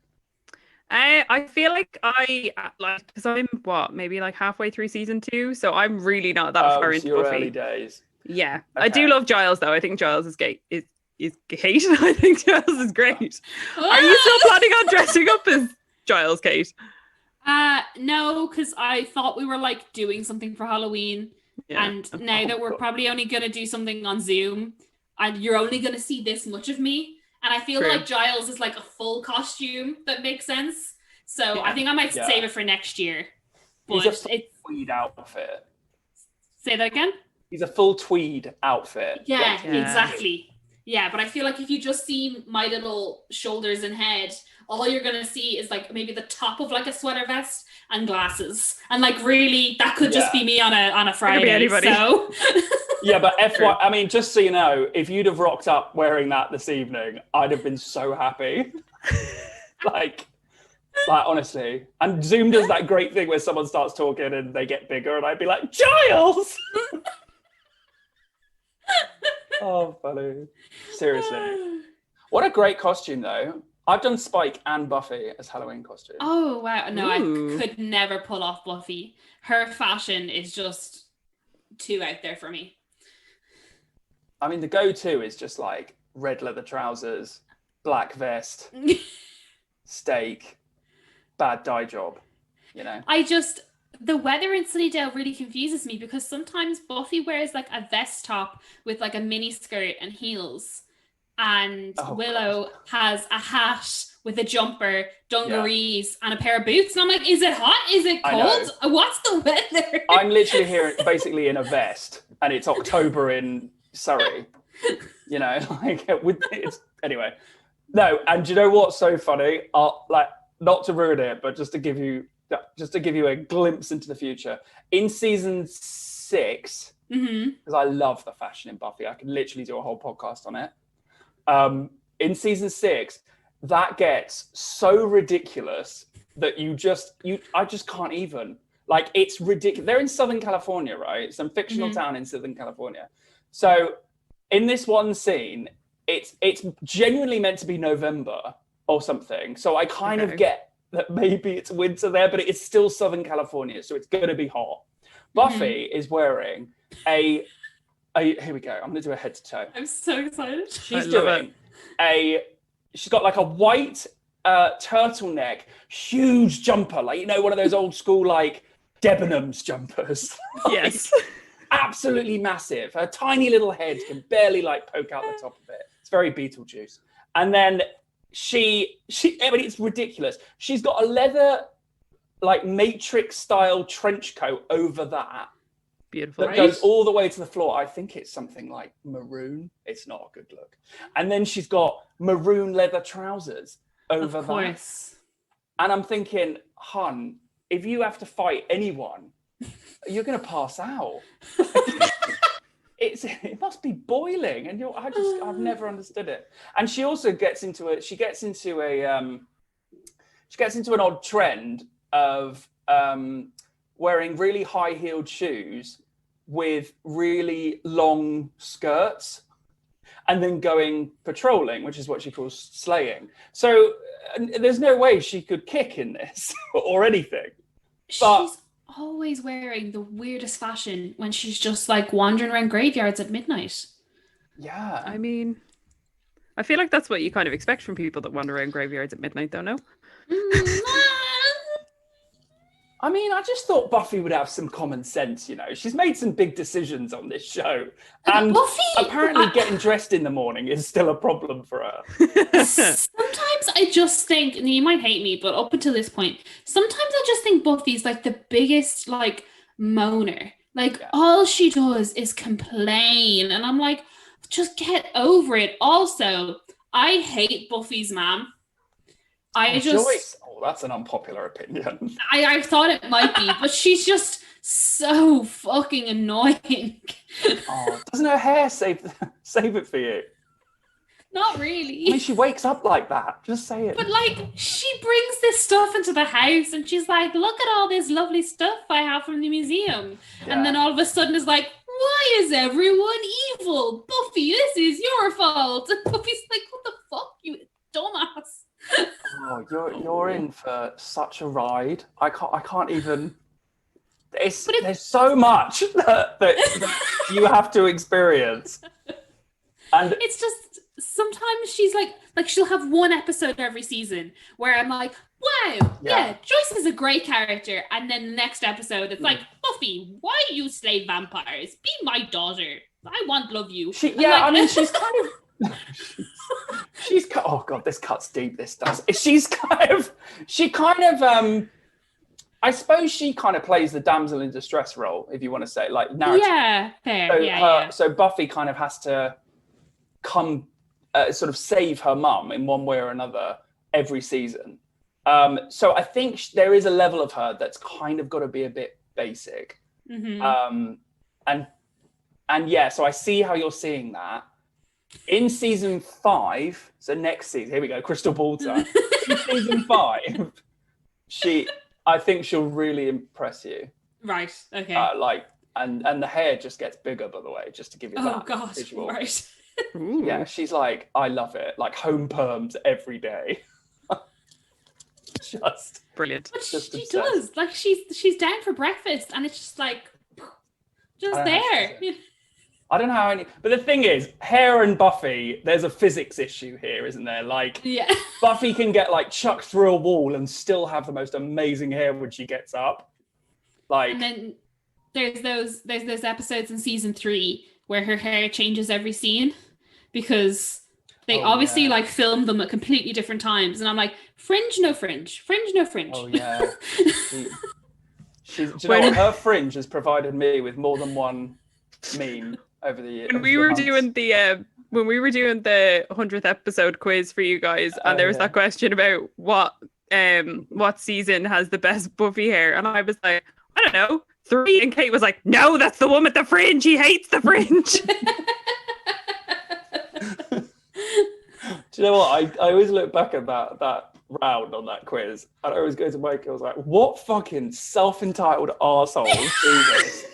I feel like because I'm maybe like halfway through season 2, so I'm really not that far into your Buffy. Early days. Yeah, okay. I do love Giles though. I think Giles is great. Is Kate? I think Giles is great. Are you still planning on dressing up as Giles, Kate? No, because I thought we were like doing something for Halloween, and now that we're probably only gonna do something on Zoom, and you're only gonna see this much of me, and I feel like Giles is like a full costume that makes sense. So I think I might save it for next year. But it's a tweed outfit. Say that again. He's a full tweed outfit. Yeah, exactly. Yeah, but I feel like if you just see my little shoulders and head, all you're going to see is like maybe the top of like a sweater vest and glasses. And like really, that could just be me on a Friday. It could be anybody. So. Yeah, but I mean, just so you know, if you'd have rocked up wearing that this evening, I'd have been so happy. like honestly. And Zoom does that great thing where someone starts talking and they get bigger and I'd be like, Giles! Oh, funny. Seriously. What a great costume, though. I've done Spike and Buffy as Halloween costumes. Oh, wow. No, I could never pull off Buffy. Her fashion is just too out there for me. I mean, the go-to is just like red leather trousers, black vest, steak, bad dye job, you know? The weather in Sunnydale really confuses me because sometimes Buffy wears like a vest top with like a mini skirt and heels, and Willow has a hat with a jumper, dungarees, and a pair of boots. And I'm like, is it hot? Is it cold? What's the weather? I'm literally here basically in a vest, and it's October in Surrey. You know, like anyway. No, and do you know what's so funny? Like, not to ruin it, but just to give you a glimpse into the future. In season 6, because I love the fashion in Buffy, I could literally do a whole podcast on it. In season 6, that gets so ridiculous that I just can't even. Like, it's ridiculous. They're in Southern California, right? Some fictional town in Southern California. So in this one scene, it's genuinely meant to be November or something. So I kind of get that maybe it's winter there, but it's still Southern California, so it's going to be hot. Buffy is wearing here we go. I'm going to do a head to toe. I'm so excited. She's got like a white turtleneck, huge jumper, like, you know, one of those old school like Debenhams jumpers. Yes. Absolutely massive. Her tiny little head can barely like poke out the top of it. It's very Beetlejuice. And then I mean, it's ridiculous. She's got a leather like Matrix style trench coat over that. Beautiful. That goes all the way to the floor. I think it's something like maroon. It's not a good look. And then she's got maroon leather trousers over of course. that. And I'm thinking, hun, if you have to fight anyone, you're going to pass out. It must be boiling, and I've never understood it. And she also gets into an odd trend of wearing really high-heeled shoes with really long skirts, and then going patrolling, which is what she calls slaying. So there's no way she could kick in this or anything. But she's always wearing the weirdest fashion when she's just like wandering around graveyards at midnight. Yeah. I mean, I feel like that's what you kind of expect from people that wander around graveyards at midnight, though, no? I mean, I just thought Buffy would have some common sense, you know. She's made some big decisions on this show. And Buffy, apparently getting dressed in the morning is still a problem for her. Sometimes I just think, and you might hate me, but up until this point, sometimes I just think Buffy's like the biggest like moaner. Like all she does is complain. And I'm like, just get over it. Also, I hate Buffy's mom. Joyce. Oh, that's an unpopular opinion. I thought it might be, but she's just so fucking annoying. Oh, doesn't her hair save it for you? Not really. I mean, she wakes up like that. Just say it. But like, she brings this stuff into the house and she's like, look at all this lovely stuff I have from the museum. Yeah. And then all of a sudden is like, why is everyone evil? Buffy, this is your fault. And Buffy's like, what the fuck, you dumbass. Oh, you're in for such a ride. I can't even. There's so much that you have to experience, and it's just sometimes she's like she'll have one episode every season where I'm like, wow, yeah, Joyce is a great character, and then the next episode it's like, Buffy, why do you slay vampires? Be my daughter. I want love you. She's kind of. She's oh god, this cuts deep. This does. She kind of. I suppose she kind of plays the damsel in distress role, if you want to say, like narrative. Yeah, fair. So Buffy kind of has to come, sort of save her mum in one way or another every season. So I think there is a level of her that's kind of got to be a bit basic. Mm-hmm. And yeah, so I see how you're seeing that. In season 5, so next season, here we go, crystal ball time. In season 5, I think she'll really impress you. Right, okay. And the hair just gets bigger, by the way, just to give you that visual. Right. Yeah, she's like, I love it. Like home perms every day. Just brilliant. But she does. Like she's down for breakfast and it's just like just there. I don't know how but the thing is, hair and Buffy, there's a physics issue here, isn't there? Like, Buffy can get like chucked through a wall and still have the most amazing hair when she gets up. Like, and then there's those episodes in season 3 where her hair changes every scene because They obviously like film them at completely different times, and I'm like, fringe, no fringe, fringe, no fringe. Oh yeah. Do you know what? Her fringe has provided me with more than one meme over the years. When we were doing the 100th episode quiz for you guys, and there was that question about what season has the best Buffy hair, and I was like, I don't know, 3, and Kate was like, no, that's the one with the fringe. He hates the fringe. Do you know what? I always look back at that round on that quiz, and I always go to Mike. I was like, "What fucking self-entitled arseholes do this?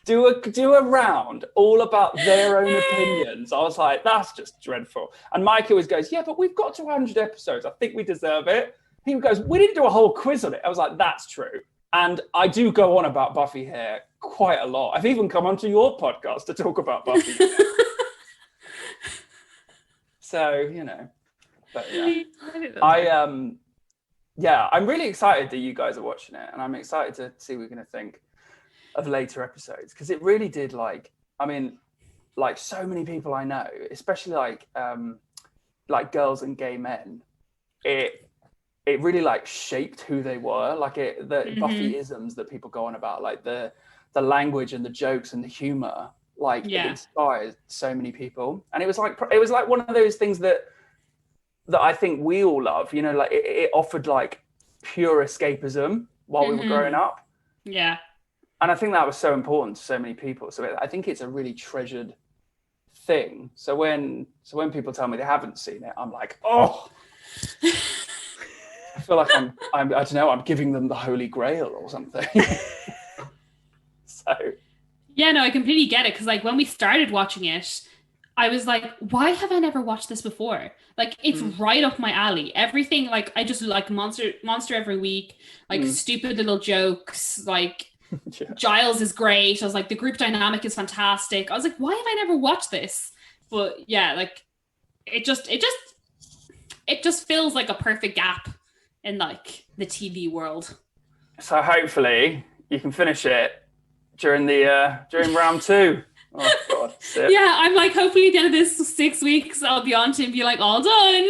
Do a round all about their own opinions." I was like, "That's just dreadful." And Mike always goes, "Yeah, but we've got to 100 episodes. I think we deserve it." He goes, "We didn't do a whole quiz on it." I was like, "That's true." And I do go on about Buffy hair quite a lot. I've even come onto your podcast to talk about Buffy hair. So, you know, but yeah, I'm really excited that you guys are watching it, and I'm excited to see what we're going to think of later episodes, because it really did, like, I mean, like so many people I know, especially like girls and gay men, it really like shaped who they were, like the Buffy-isms that people go on about, like the language and the jokes and the humor. Like it inspired so many people, and it was like one of those things that I think we all love. You know, like it offered like pure escapism while we were growing up. Yeah, and I think that was so important to so many people. So I think it's a really treasured thing. So when people tell me they haven't seen it, I'm like, oh, I feel like I don't know, I'm giving them the Holy Grail or something. So. Yeah, no, I completely get it, because like when we started watching it, I was like, why have I never watched this before? Like, it's right up my alley. Everything, like, I just like Monster every week, like stupid little jokes, like Giles is great. I was like, the group dynamic is fantastic. I was like, why have I never watched this? But yeah, like it just feels like a perfect gap in like the TV world. So hopefully you can finish it during round 2. Oh God. Yeah, I'm like, hopefully at the end of this 6 weeks, I'll be on to and be like, all done.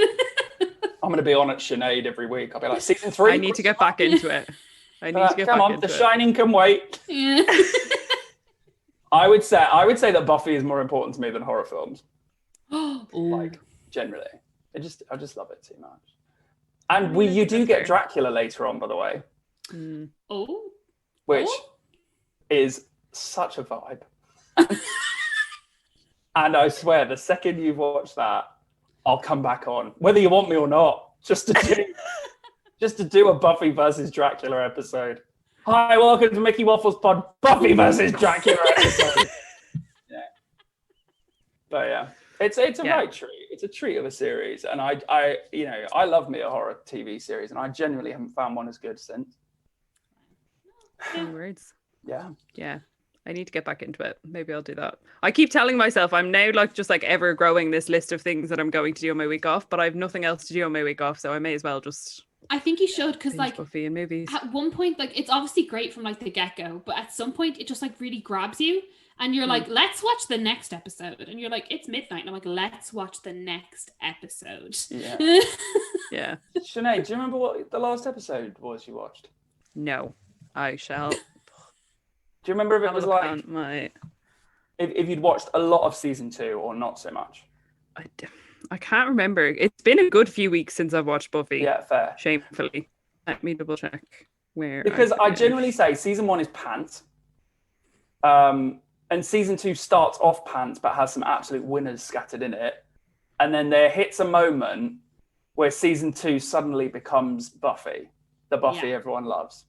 I'm going to be on at Sinead every week. I'll be like, season 3. I need to get back into it. Come on, The Shining can wait. Yeah. I would say that Buffy is more important to me than horror films. Like generally, I just love it too much. And you do get Dracula later on, by the way. Oh. Which is such a vibe. And I swear, the second you've watched that, I'll come back on, whether you want me or not, just to do a Buffy versus Dracula episode. Hi, welcome to Mickey Waffles Pod, Buffy versus Dracula episode. Yeah. But yeah, it's a right treat. It's a treat of a series, and I love me a horror TV series, and I genuinely haven't found one as good since. Words. Yeah. I need to get back into it. Maybe I'll do that. I keep telling myself I'm now like just like ever growing this list of things that I'm going to do on my week off, but I have nothing else to do on my week off, so I may as well just. I think you should, because like Buffy and movies. At one point, like it's obviously great from like the get-go, but at some point it just like really grabs you, and you're like, let's watch the next episode, and you're like, it's midnight, and I'm like, let's watch the next episode. Yeah. Yeah. Sinead, do you remember what the last episode was you watched? No, I shall. Do you remember if it was like if you'd watched a lot of season 2 or not so much? I can't remember. It's been a good few weeks since I've watched Buffy. Yeah, fair. Shamefully. Let me double check where. Because I generally say season 1 is pants. And season 2 starts off pants but has some absolute winners scattered in it. And then there hits a moment where season 2 suddenly becomes Buffy. The Buffy everyone loves.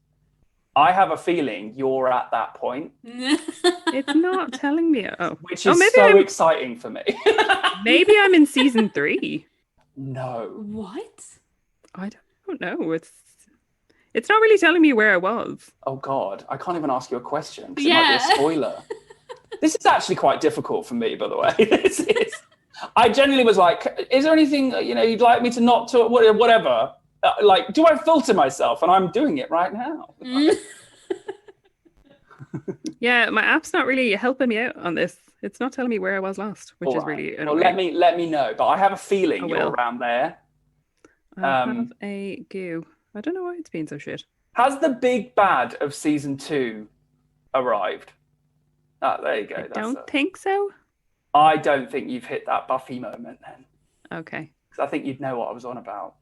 I have a feeling you're at that point. It's not telling me. Which is so exciting for me. Maybe I'm in season 3. No. What? I don't know. It's not really telling me where I was. Oh God, I can't even ask you a question because it might be a spoiler. This is actually quite difficult for me, by the way. I genuinely was like, is there anything you'd like me to not talk, whatever? Like, do I filter myself? And I'm doing it right now. Yeah, my app's not really helping me out on this. It's not telling me where I was last, which is really annoying. Well, let me know. But I have a feeling you're around there. I have a goo. I don't know why it's been so shit. Has the big bad of season 2 arrived? Ah, there you go. I don't think so. I don't think you've hit that Buffy moment then. Okay. Because I think you'd know what I was on about.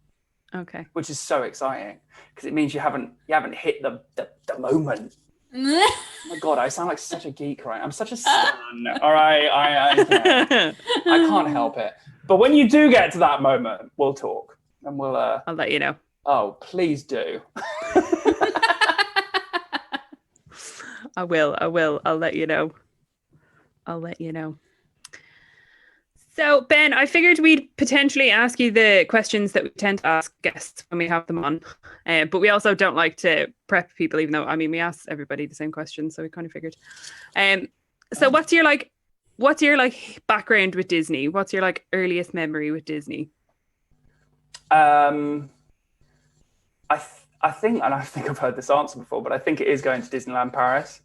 Okay. Which is so exciting because it means you haven't hit the moment. Oh my God, I sound like such a geek, right? I'm such a stan. All right, I can't help it. But when you do get to that moment, we'll talk and we'll. I'll let you know. Oh, please do. I will. I'll let you know. So, Ben, I figured we'd potentially ask you the questions that we tend to ask guests when we have them on. But we also don't like to prep people, even though, I mean, we ask everybody the same questions. So we kind of figured. So what's your background with Disney? What's your earliest memory with Disney? I think, and I think I've heard this answer before, but I think it is going to Disneyland Paris.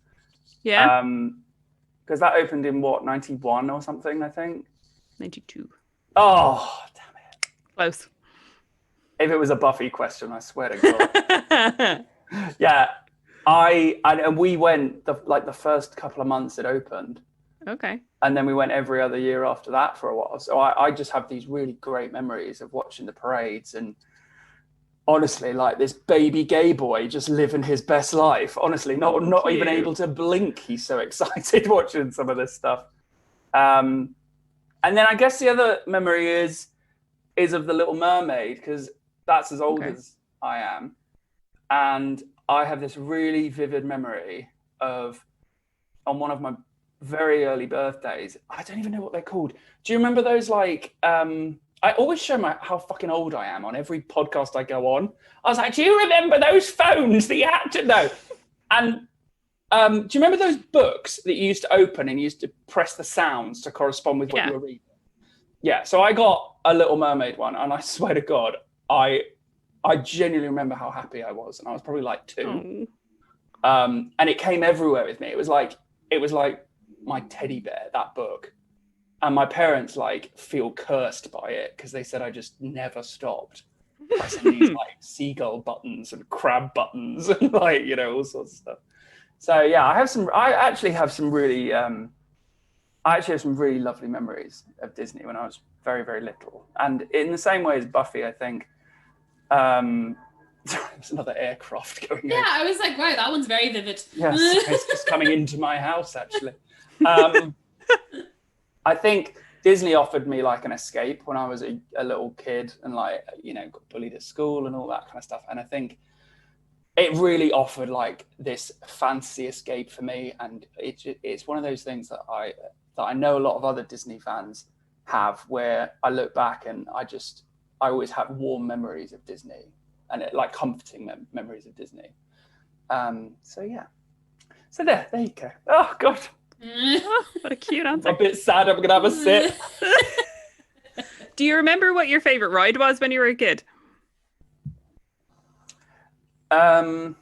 Yeah. Because that opened in 91 or something, I think. 92. Oh, damn it. Close. If it was a Buffy question, I swear to God. Yeah. And we went the first couple of months it opened. Okay. And then we went every other year after that for a while. So I just have these really great memories of watching the parades and honestly, this baby gay boy just living his best life. Honestly, not even able to blink. He's so excited watching some of this stuff. And then I guess the other memory is of The Little Mermaid, because that's as old as I am. And I have this really vivid memory of, on one of my very early birthdays, I don't even know what they're called. Do you remember those I always show how fucking old I am on every podcast I go on. I was like, do you remember those phones that you had to know? And do you remember those books that you used to open and you used to press the sounds to correspond with what you were reading? Yeah, so I got a Little Mermaid one, and I swear to God, I genuinely remember how happy I was, and I was probably 2. And it came everywhere with me. It was like my teddy bear, that book. And my parents feel cursed by it because they said I just never stopped pressing these seagull buttons and crab buttons and all sorts of stuff. So yeah, I actually have some really lovely memories of Disney when I was very, very little. And in the same way as Buffy, I think there's another aircraft going. Yeah, I was like, wow, that one's very vivid. Yes, it's just coming into my house actually. I think Disney offered me an escape when I was a little kid and got bullied at school and all that kind of stuff. And I think it really offered this fantasy escape for me. And it's one of those things that I know a lot of other Disney fans have, where I look back and I always have warm memories of Disney and comforting memories of Disney. So yeah. So there you go. Oh God. Oh, what a cute answer. I'm a bit sad. I'm going to have a sip. Do you remember what your favorite ride was when you were a kid? So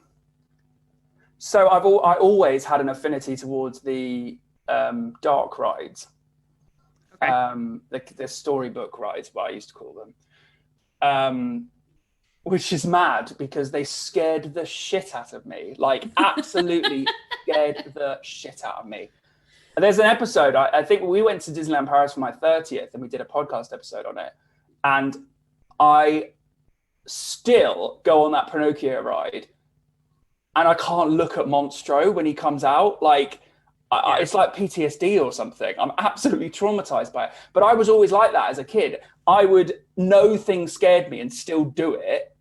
I always had an affinity towards the dark rides. The storybook rides, what I used to call them. Which is mad because they scared the shit out of me. Absolutely scared the shit out of me. And there's an episode, I think we went to Disneyland Paris for my 30th and we did a podcast episode on it. And I still go on that Pinocchio ride and I can't look at Monstro when he comes out. It's like PTSD or something. I'm absolutely traumatized by it. But I was always like that as a kid. I would know things scared me and still do it.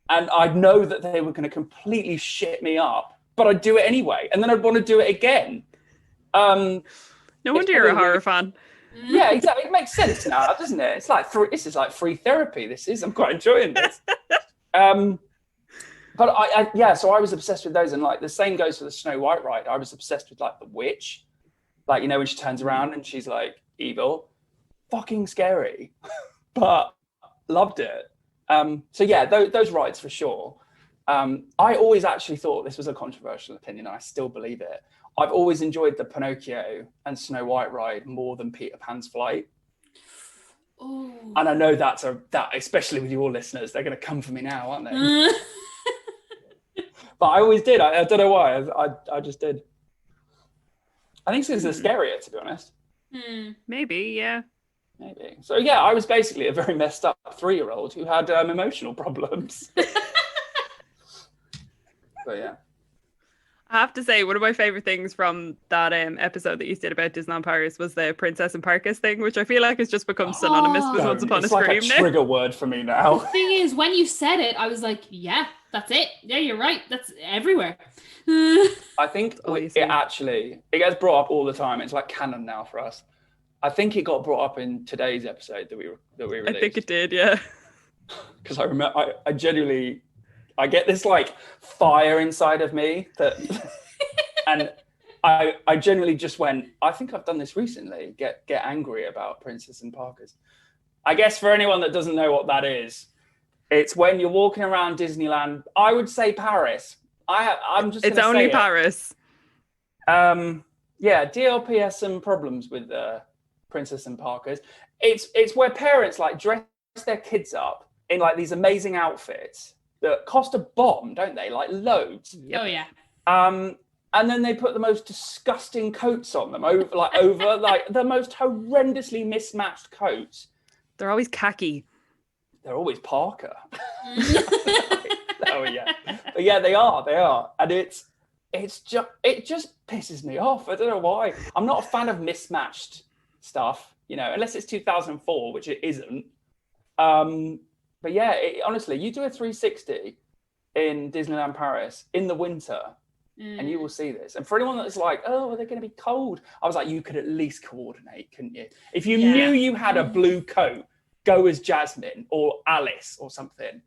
And I'd know that they were going to completely shit me up, but I'd do it anyway. And then I'd want to do it again. No wonder you're a horror fan. Yeah, exactly. It makes sense now, doesn't it? It's this is like free therapy. I'm quite enjoying this. But so I was obsessed with those, and the same goes for the Snow White ride. I was obsessed with the witch, when she turns around and she's evil, fucking scary, but loved it. So yeah, those rides for sure. I always actually thought this was a controversial opinion, and I still believe it. I've always enjoyed the Pinocchio and Snow White ride more than Peter Pan's flight. Oh. And I know that especially with your listeners, they're going to come for me now, aren't they? But I always did. I don't know why. I just did. I think it's scarier, to be honest. Maybe, yeah. Maybe. So yeah, I was basically a very messed up 3-year-old who had emotional problems. But yeah. I have to say, one of my favorite things from that episode that you did about Disneyland Paris was the Princess and Parkas thing, which I feel like has just become synonymous with Once Upon a Scream. It's like a trigger word for me now. The thing is, when you said it, I was like, yeah, that's it. Yeah, you're right. That's everywhere. I think it gets brought up all the time. It's like canon now for us. I think it got brought up in today's episode that we released. I think it did, yeah. Because I remember, I genuinely, I get this like fire inside of me that, and I genuinely just went, I think I've done this recently, get angry about Princess and Parkas. I guess for anyone that doesn't know what that is, it's when you're walking around Disneyland, I would say Paris. I'm just It's only Paris. Yeah, DLP has some problems with Princess and Parkas. It's where parents like dress their kids up in like these amazing outfits that cost a bomb, don't they? Like loads. Oh yeah. And then they put the most disgusting coats on them over like the most horrendously mismatched coats. They're always khaki. They're always Parker. Oh yeah, but yeah, they are, and it just pisses me off. I don't know why. I'm not a fan of mismatched stuff, unless it's 2004, which it isn't. But yeah, honestly, you do a 360 in Disneyland Paris in the winter, and you will see this. And for anyone that's like, oh, are they going to be cold? I was like, you could at least coordinate, couldn't you? If you knew you had a blue coat, go as Jasmine or Alice or something.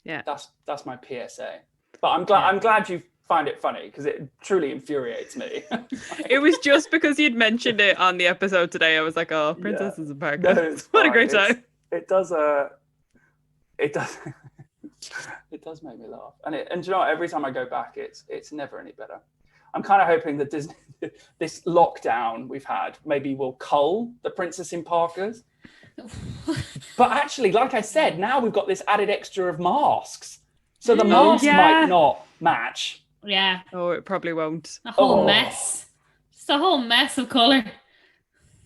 Yeah, that's my PSA. But I'm glad you find it funny, because it truly infuriates me. It was just because you'd mentioned it on the episode today. I was like, oh, Princesses and Parkas. No, what a great time. It does it does make me laugh. And do you know what? Every time I go back, it's never any better. I'm kind of hoping that this lockdown we've had maybe will cull the Princess in Parkas. But actually, like I said, now we've got this added extra of masks. So the masks might not match. Yeah. Oh, it probably won't. A whole mess. Just a whole mess of colour.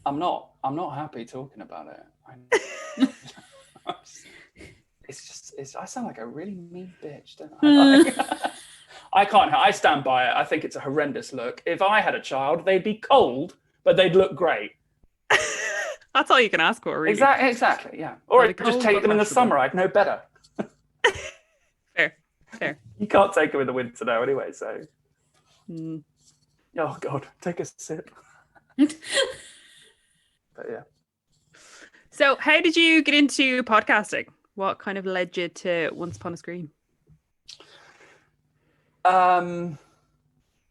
I'm not happy talking about it. I sound like a really mean bitch, don't I? I stand by it. I think it's a horrendous look. If I had a child, they'd be cold, but they'd look great. That's all you can ask for, really. Exactly, yeah. Or I'd just take them in the summer. I'd know better. Fair. You can't take them in the winter now anyway, so. Oh, God, take a sip. But yeah. So how did you get into podcasting? What kind of led you to Once Upon a Scream?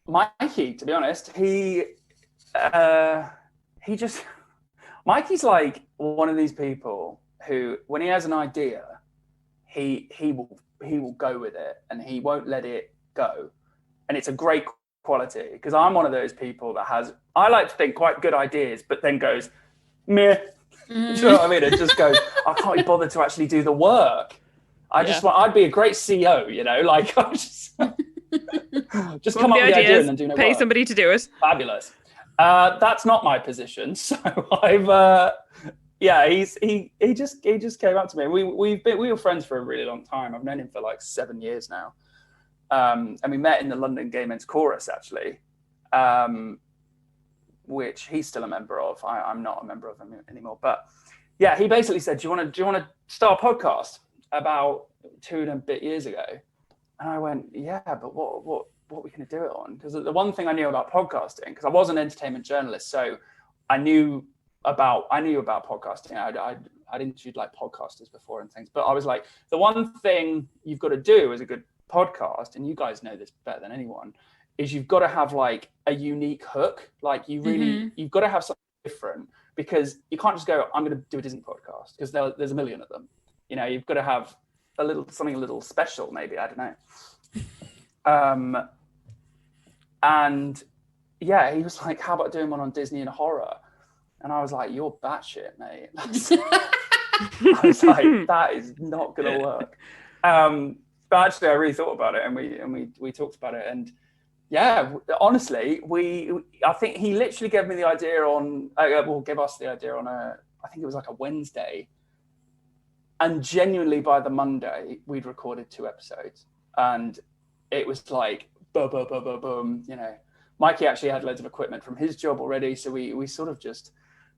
Mikey, to be honest, he just... Mikey's like one of these people who, when he has an idea, he will go with it and he won't let it go. And it's a great quality, because I'm one of those people that has, I like to think, quite good ideas, but then goes, meh. Do you know what I mean? It just goes, I can't be bothered to actually do the work. I'd be a great CEO, like I just come up with the idea and then do no pay work. Somebody to do it. Fabulous. That's not my position. So I've, he just came up to me. We were friends for a really long time. I've known him for like 7 years now. And we met in the London Gay Men's Chorus, actually, which he's still a member of. I'm not a member of him anymore. But yeah, he basically said, do you want to start a podcast? About 2 and a bit years ago. And I went, yeah, but what are we going to do it on? Because the one thing I knew about podcasting, because I was an entertainment journalist, so I knew about podcasting. I'd interviewed like podcasters before and things, but I was like, the one thing you've got to do as a good podcast, and you guys know this better than anyone, is you've got to have like a unique hook. Like you've got to have something different, because you can't just go, I'm going to do a Disney podcast, because there's a million of them. You've got to have something a little special, maybe, I don't know. And yeah, he was like, how about doing one on Disney and horror? And I was like, you're batshit, mate. I was like, that is not going to work. But actually, I really thought about it, and we talked about it. And yeah, honestly, I think he literally gave me the idea on, gave us the idea on I think it was like a Wednesday. And genuinely by the Monday, we'd recorded 2 episodes. And it was like, boom, boom, boom, boom, boom. You know, Mikey actually had loads of equipment from his job already. So we sort of just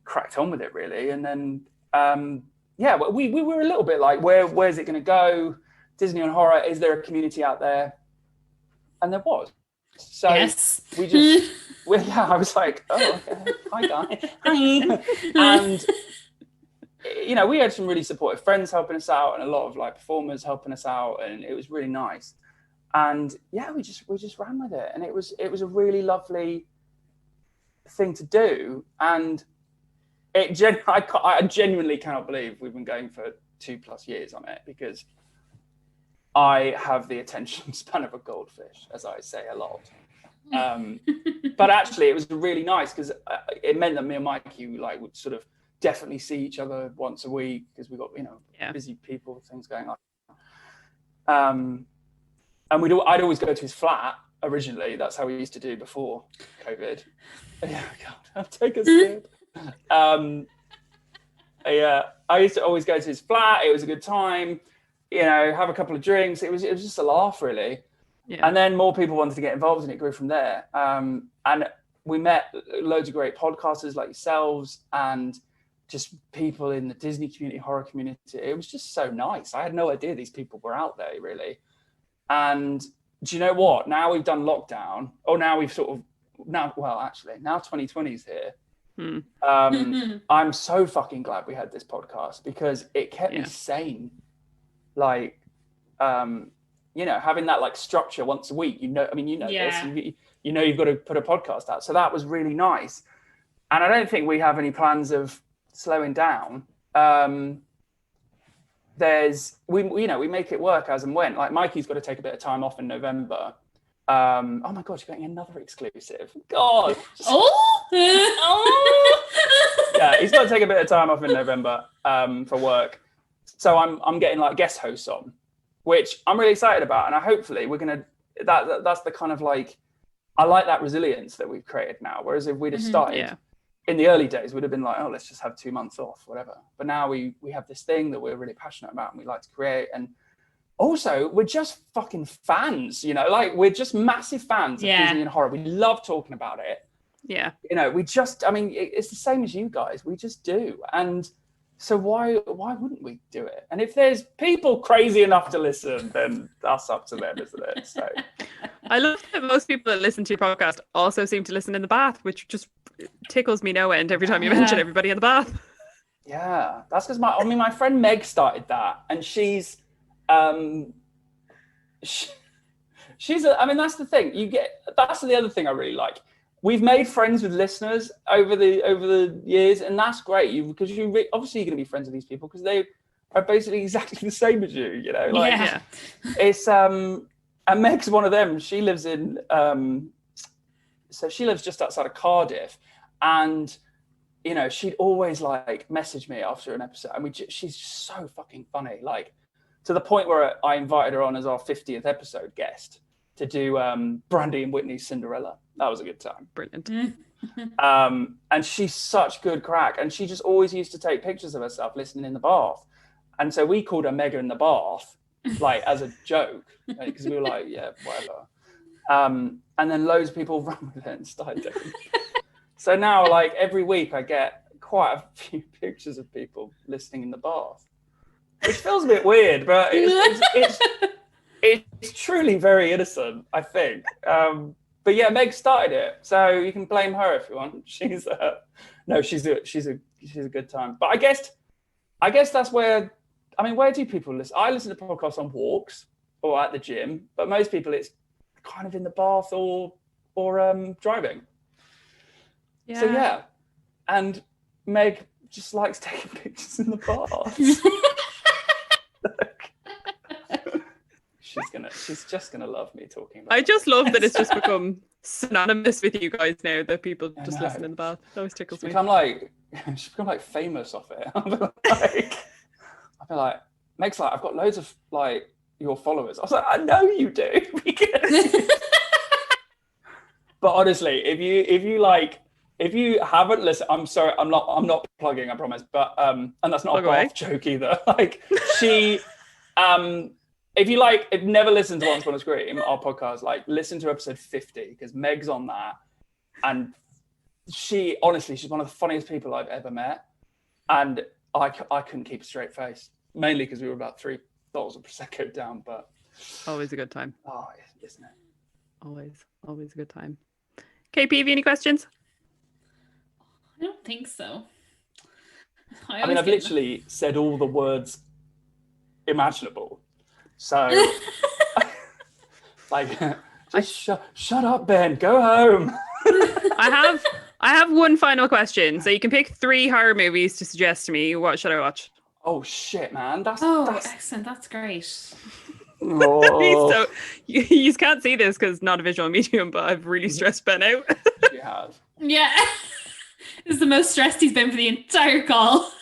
cracked on with it, really. And then, we were a little bit like, where's it going to go? Disney and horror, is there a community out there? And there was. So yes. we just, I was like, oh, okay. Hi, guys. Hi. And, you know, we had some really supportive friends helping us out and a lot of like performers helping us out. And it was really nice. And yeah, we just ran with it. And it was a really lovely thing to do. And I genuinely cannot believe we've been going for 2+ years on it, because I have the attention span of a goldfish, as I say a lot. But actually, it was really nice because it meant that me and Mikey would sort of definitely see each other once a week, because we got busy people, things going on. And I'd always go to his flat originally. That's how we used to do before COVID. Yeah, God, I'll take a sip. I used to always go to his flat. It was a good time. You know, have a couple of drinks. It was just a laugh, really. Yeah. And then more people wanted to get involved, and it grew from there. And we met loads of great podcasters like yourselves, and just people in the Disney community, horror community. It was just so nice. I had no idea these people were out there, really. And do you know what? Now we've done lockdown. Now we've now 2020 is here. I'm so fucking glad we had this podcast, because it kept me sane. Like, having that like structure once a week, this, you know, you've got to put a podcast out. So that was really nice. And I don't think we have any plans of slowing down. We make it work as and when. Like Mikey's got to take a bit of time off in November. Oh my God, you're getting another exclusive. God. Yeah, he's got to take a bit of time off in November for work. So I'm getting like guest hosts on, which I'm really excited about. And hopefully we're going to, that's the kind of like, I like that resilience that we've created now. Whereas if we'd have started in the early days, we'd have been like, oh, let's just have 2 months off, whatever. But now we have this thing that we're really passionate about and we like to create. And also we're just fucking fans, like we're just massive fans of Disney and horror. We love talking about it. Yeah. It's the same as you guys. We just do. And so why wouldn't we do it? And if there's people crazy enough to listen, then that's up to them, isn't it? So I love that most people that listen to your podcast also seem to listen in the bath, which just tickles me no end every time you mention everybody in the bath. Yeah, that's because my friend Meg started that, and she's that's the thing. That's the other thing I really like. We've made friends with listeners over the years, and that's great. Because obviously you're going to be friends with these people because they are basically exactly the same as you. It's and Meg's one of them. She lives in she lives just outside of Cardiff, and she'd always like message me after an episode, and she's just so fucking funny, like to the point where I invited her on as our 50th episode guest to do Brandy and Whitney's Cinderella. That was a good time. Brilliant. And she's such good crack. And she just always used to take pictures of herself listening in the bath. And so we called her Mega in the bath, like as a joke, because we were like, yeah, whatever. And then loads of people ran with it and started doing it. So now, like every week, I get quite a few pictures of people listening in the bath, which feels a bit weird, but it's truly very innocent, I think. But yeah, Meg started it, so you can blame her if you want. She's a good time. But I guess that's where do people listen? I listen to podcasts on walks or at the gym, but most people it's kind of in the bath or driving. Yeah. So yeah, and Meg just likes taking pictures in the bath. She's just gonna love me talking about I just love that it's just become synonymous with you guys now, that people just listen in the bath. It always tickles me. She's become like famous off it. I'll be like, Meg's like, I've got loads of like your followers. I was like, I know you do. But honestly, if you haven't listened, I'm sorry, I'm not plugging, I promise. But and that's not a bath joke either. Like she if you've never listened to Once Upon a Scream, our podcast, like listen to episode 50 because Meg's on that, and she's one of the funniest people I've ever met, and I couldn't keep a straight face, mainly because we were about 3 bottles of prosecco down, but always a good time. Oh, isn't it? Always a good time. KP, have you any questions? I don't think so. I've literally said all the words imaginable. So, like, just shut up, Ben. Go home. I have one final question. So you can pick 3 horror movies to suggest to me. What should I watch? Oh shit, man! That's excellent. That's great. Oh. So you can't see this because not a visual medium, but I've really stressed Ben out. You have. Yeah. This is the most stressed he's been for the entire call.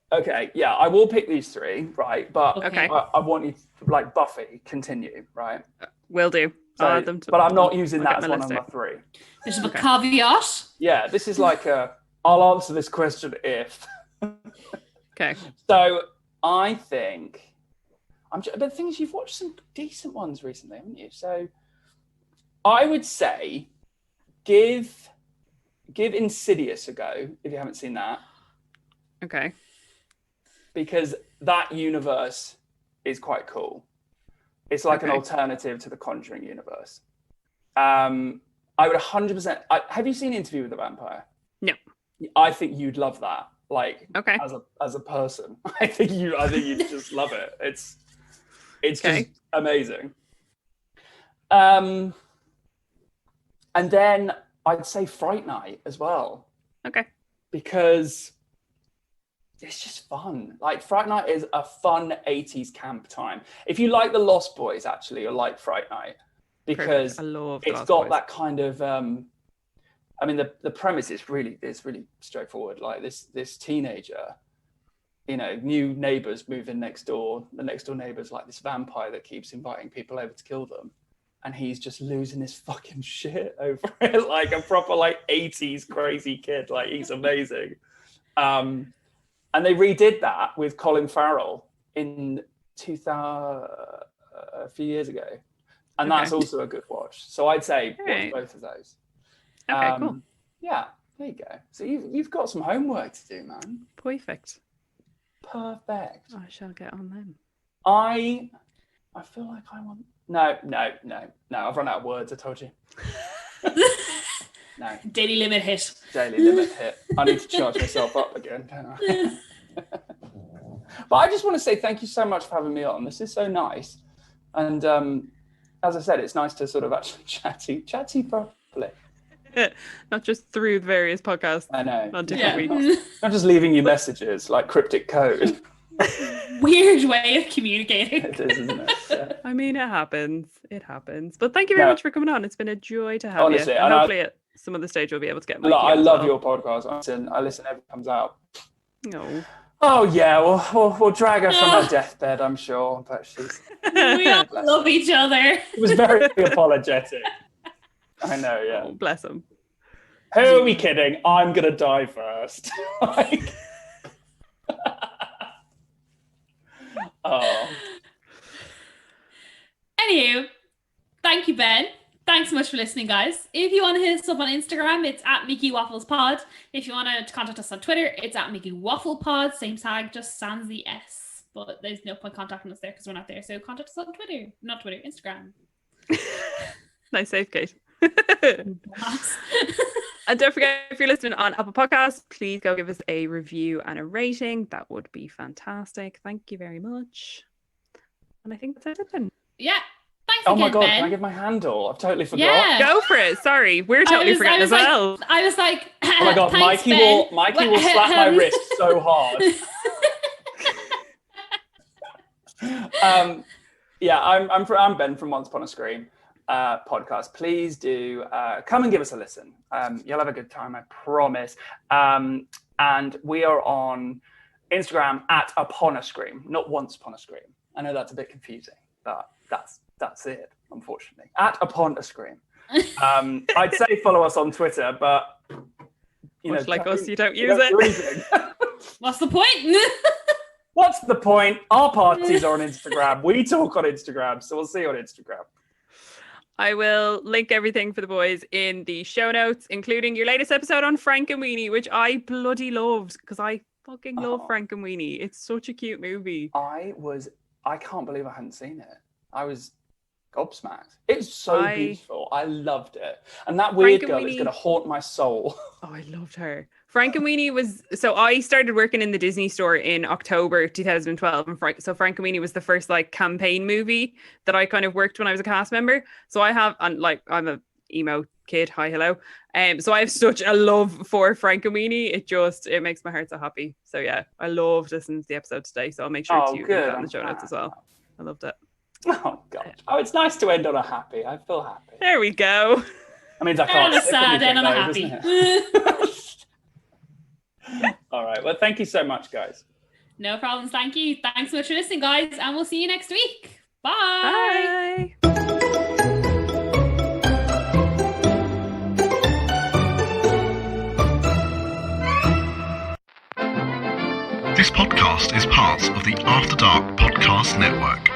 Okay, yeah, I will pick these 3, right? But okay. I want you to, like, Buffy, continue, right? Will do. So, I'll add them to, but I'm not using that as my one list of my 3. There's a caveat. Yeah, this is like I'll answer this question if. Okay. So I think but the thing is, you've watched some decent ones recently, haven't you? So I would say give Insidious a go if you haven't seen that. Okay. Because that universe is quite cool. It's like an alternative to the Conjuring universe. I would 100%. Have you seen Interview with the Vampire? No. I think you'd love that. Like, okay. as a person, I think you'd just love it. It's just amazing. And then I'd say Fright Night as well. Okay. Because it's just fun. Like, Fright Night is a fun 80s camp time. If you like The Lost Boys, actually, you'll like Fright Night. Because it's got that kind of the premise is really straightforward. Like this teenager, new neighbors move in next door. The next door neighbor's like this vampire that keeps inviting people over to kill them. And he's just losing his fucking shit over it, like a proper like 80s crazy kid. Like, he's amazing. And they redid that with Colin Farrell in 2000, a few years ago. And that's also a good watch. So I'd say watch both of those. Okay, cool. Yeah, there you go. So you've got some homework to do, man. Perfect. I shall get on them. I feel like I want... No. I've run out of words, I told you. No. Daily limit hit. I need to charge myself up again, don't I? But I just want to say thank you so much for having me on. This is so nice. And as I said, it's nice to sort of actually chatty properly. Not just through the various podcasts. I know. On different weeks. Not just leaving you messages like cryptic code. Weird way of communicating. It is, isn't it? Yeah. I mean, it happens. But thank you very much for coming on. It's been a joy to have honestly, you. And hopefully at some other stage we'll be able to get I love your podcast. I listen every time it comes out. No. Oh yeah, we'll drag her from her deathbed, I'm sure. But she's we all love each other. It was very apologetic. I know, yeah. Oh, bless him. Who are we kidding? I'm gonna die first. Oh. Anywho, thank you, Ben. Thanks so much for listening, guys. If you want to hit us up on Instagram, it's at Mickey Waffles Pod. If you want to contact us on Twitter, it's at Mickey Waffle Pod. Same tag, just sans the S. But there's no point contacting us there because we're not there. So contact us on Twitter. Not Twitter, Instagram. Nice save, Kate. And don't forget, if you're listening on Apple Podcasts, please go give us a review and a rating. That would be fantastic. Thank you very much. And I think that's it then. Yeah. Thanks oh again, my god, Ben. can I give my handle? I've totally forgot. Yeah. Go for it. Sorry, we're totally forgetting as well. I was like, oh my god, thanks, Mikey will slap my wrist so hard. Yeah, I'm Ben from Once Upon a Scream podcast. Please do come and give us a listen. You'll have a good time, I promise. And we are on Instagram at Upon a Scream, not Once Upon a Scream. I know that's a bit confusing, but that's it, unfortunately. At Upon a Scream. I'd say follow us on Twitter, but much like us, you don't use it. What's the point? What's the point? Our parties are on Instagram. We talk on Instagram, so we'll see you on Instagram. I will link everything for the boys in the show notes, including your latest episode on Frank and Weenie, which I bloody loved because I fucking love Frank and Weenie. It's such a cute movie. I can't believe I hadn't seen it. I was gobsmacked. It's so beautiful. I loved it. And that weird girl is going to haunt my soul. Oh, I loved her. Frank and Weenie was... So I started working in the Disney store in October 2012. And so Frank and Weenie was the first like campaign movie that I kind of worked when I was a cast member. So I have... And like, I'm a emo kid. Hi, hello. So I have such a love for Frank and Weenie. It makes my heart so happy. So yeah, I loved listening to the episode today. So I'll make sure to put that in the show notes as well. I loved it. Oh God! Oh, it's nice to end on a happy. I feel happy. There we go. I mean, I can't. And a sad and on a happy. All right. Well, thank you so much, guys. No problems. Thank you. Thanks so much for listening, guys, and we'll see you next week. Bye. Bye. This podcast is part of the After Dark Podcast Network.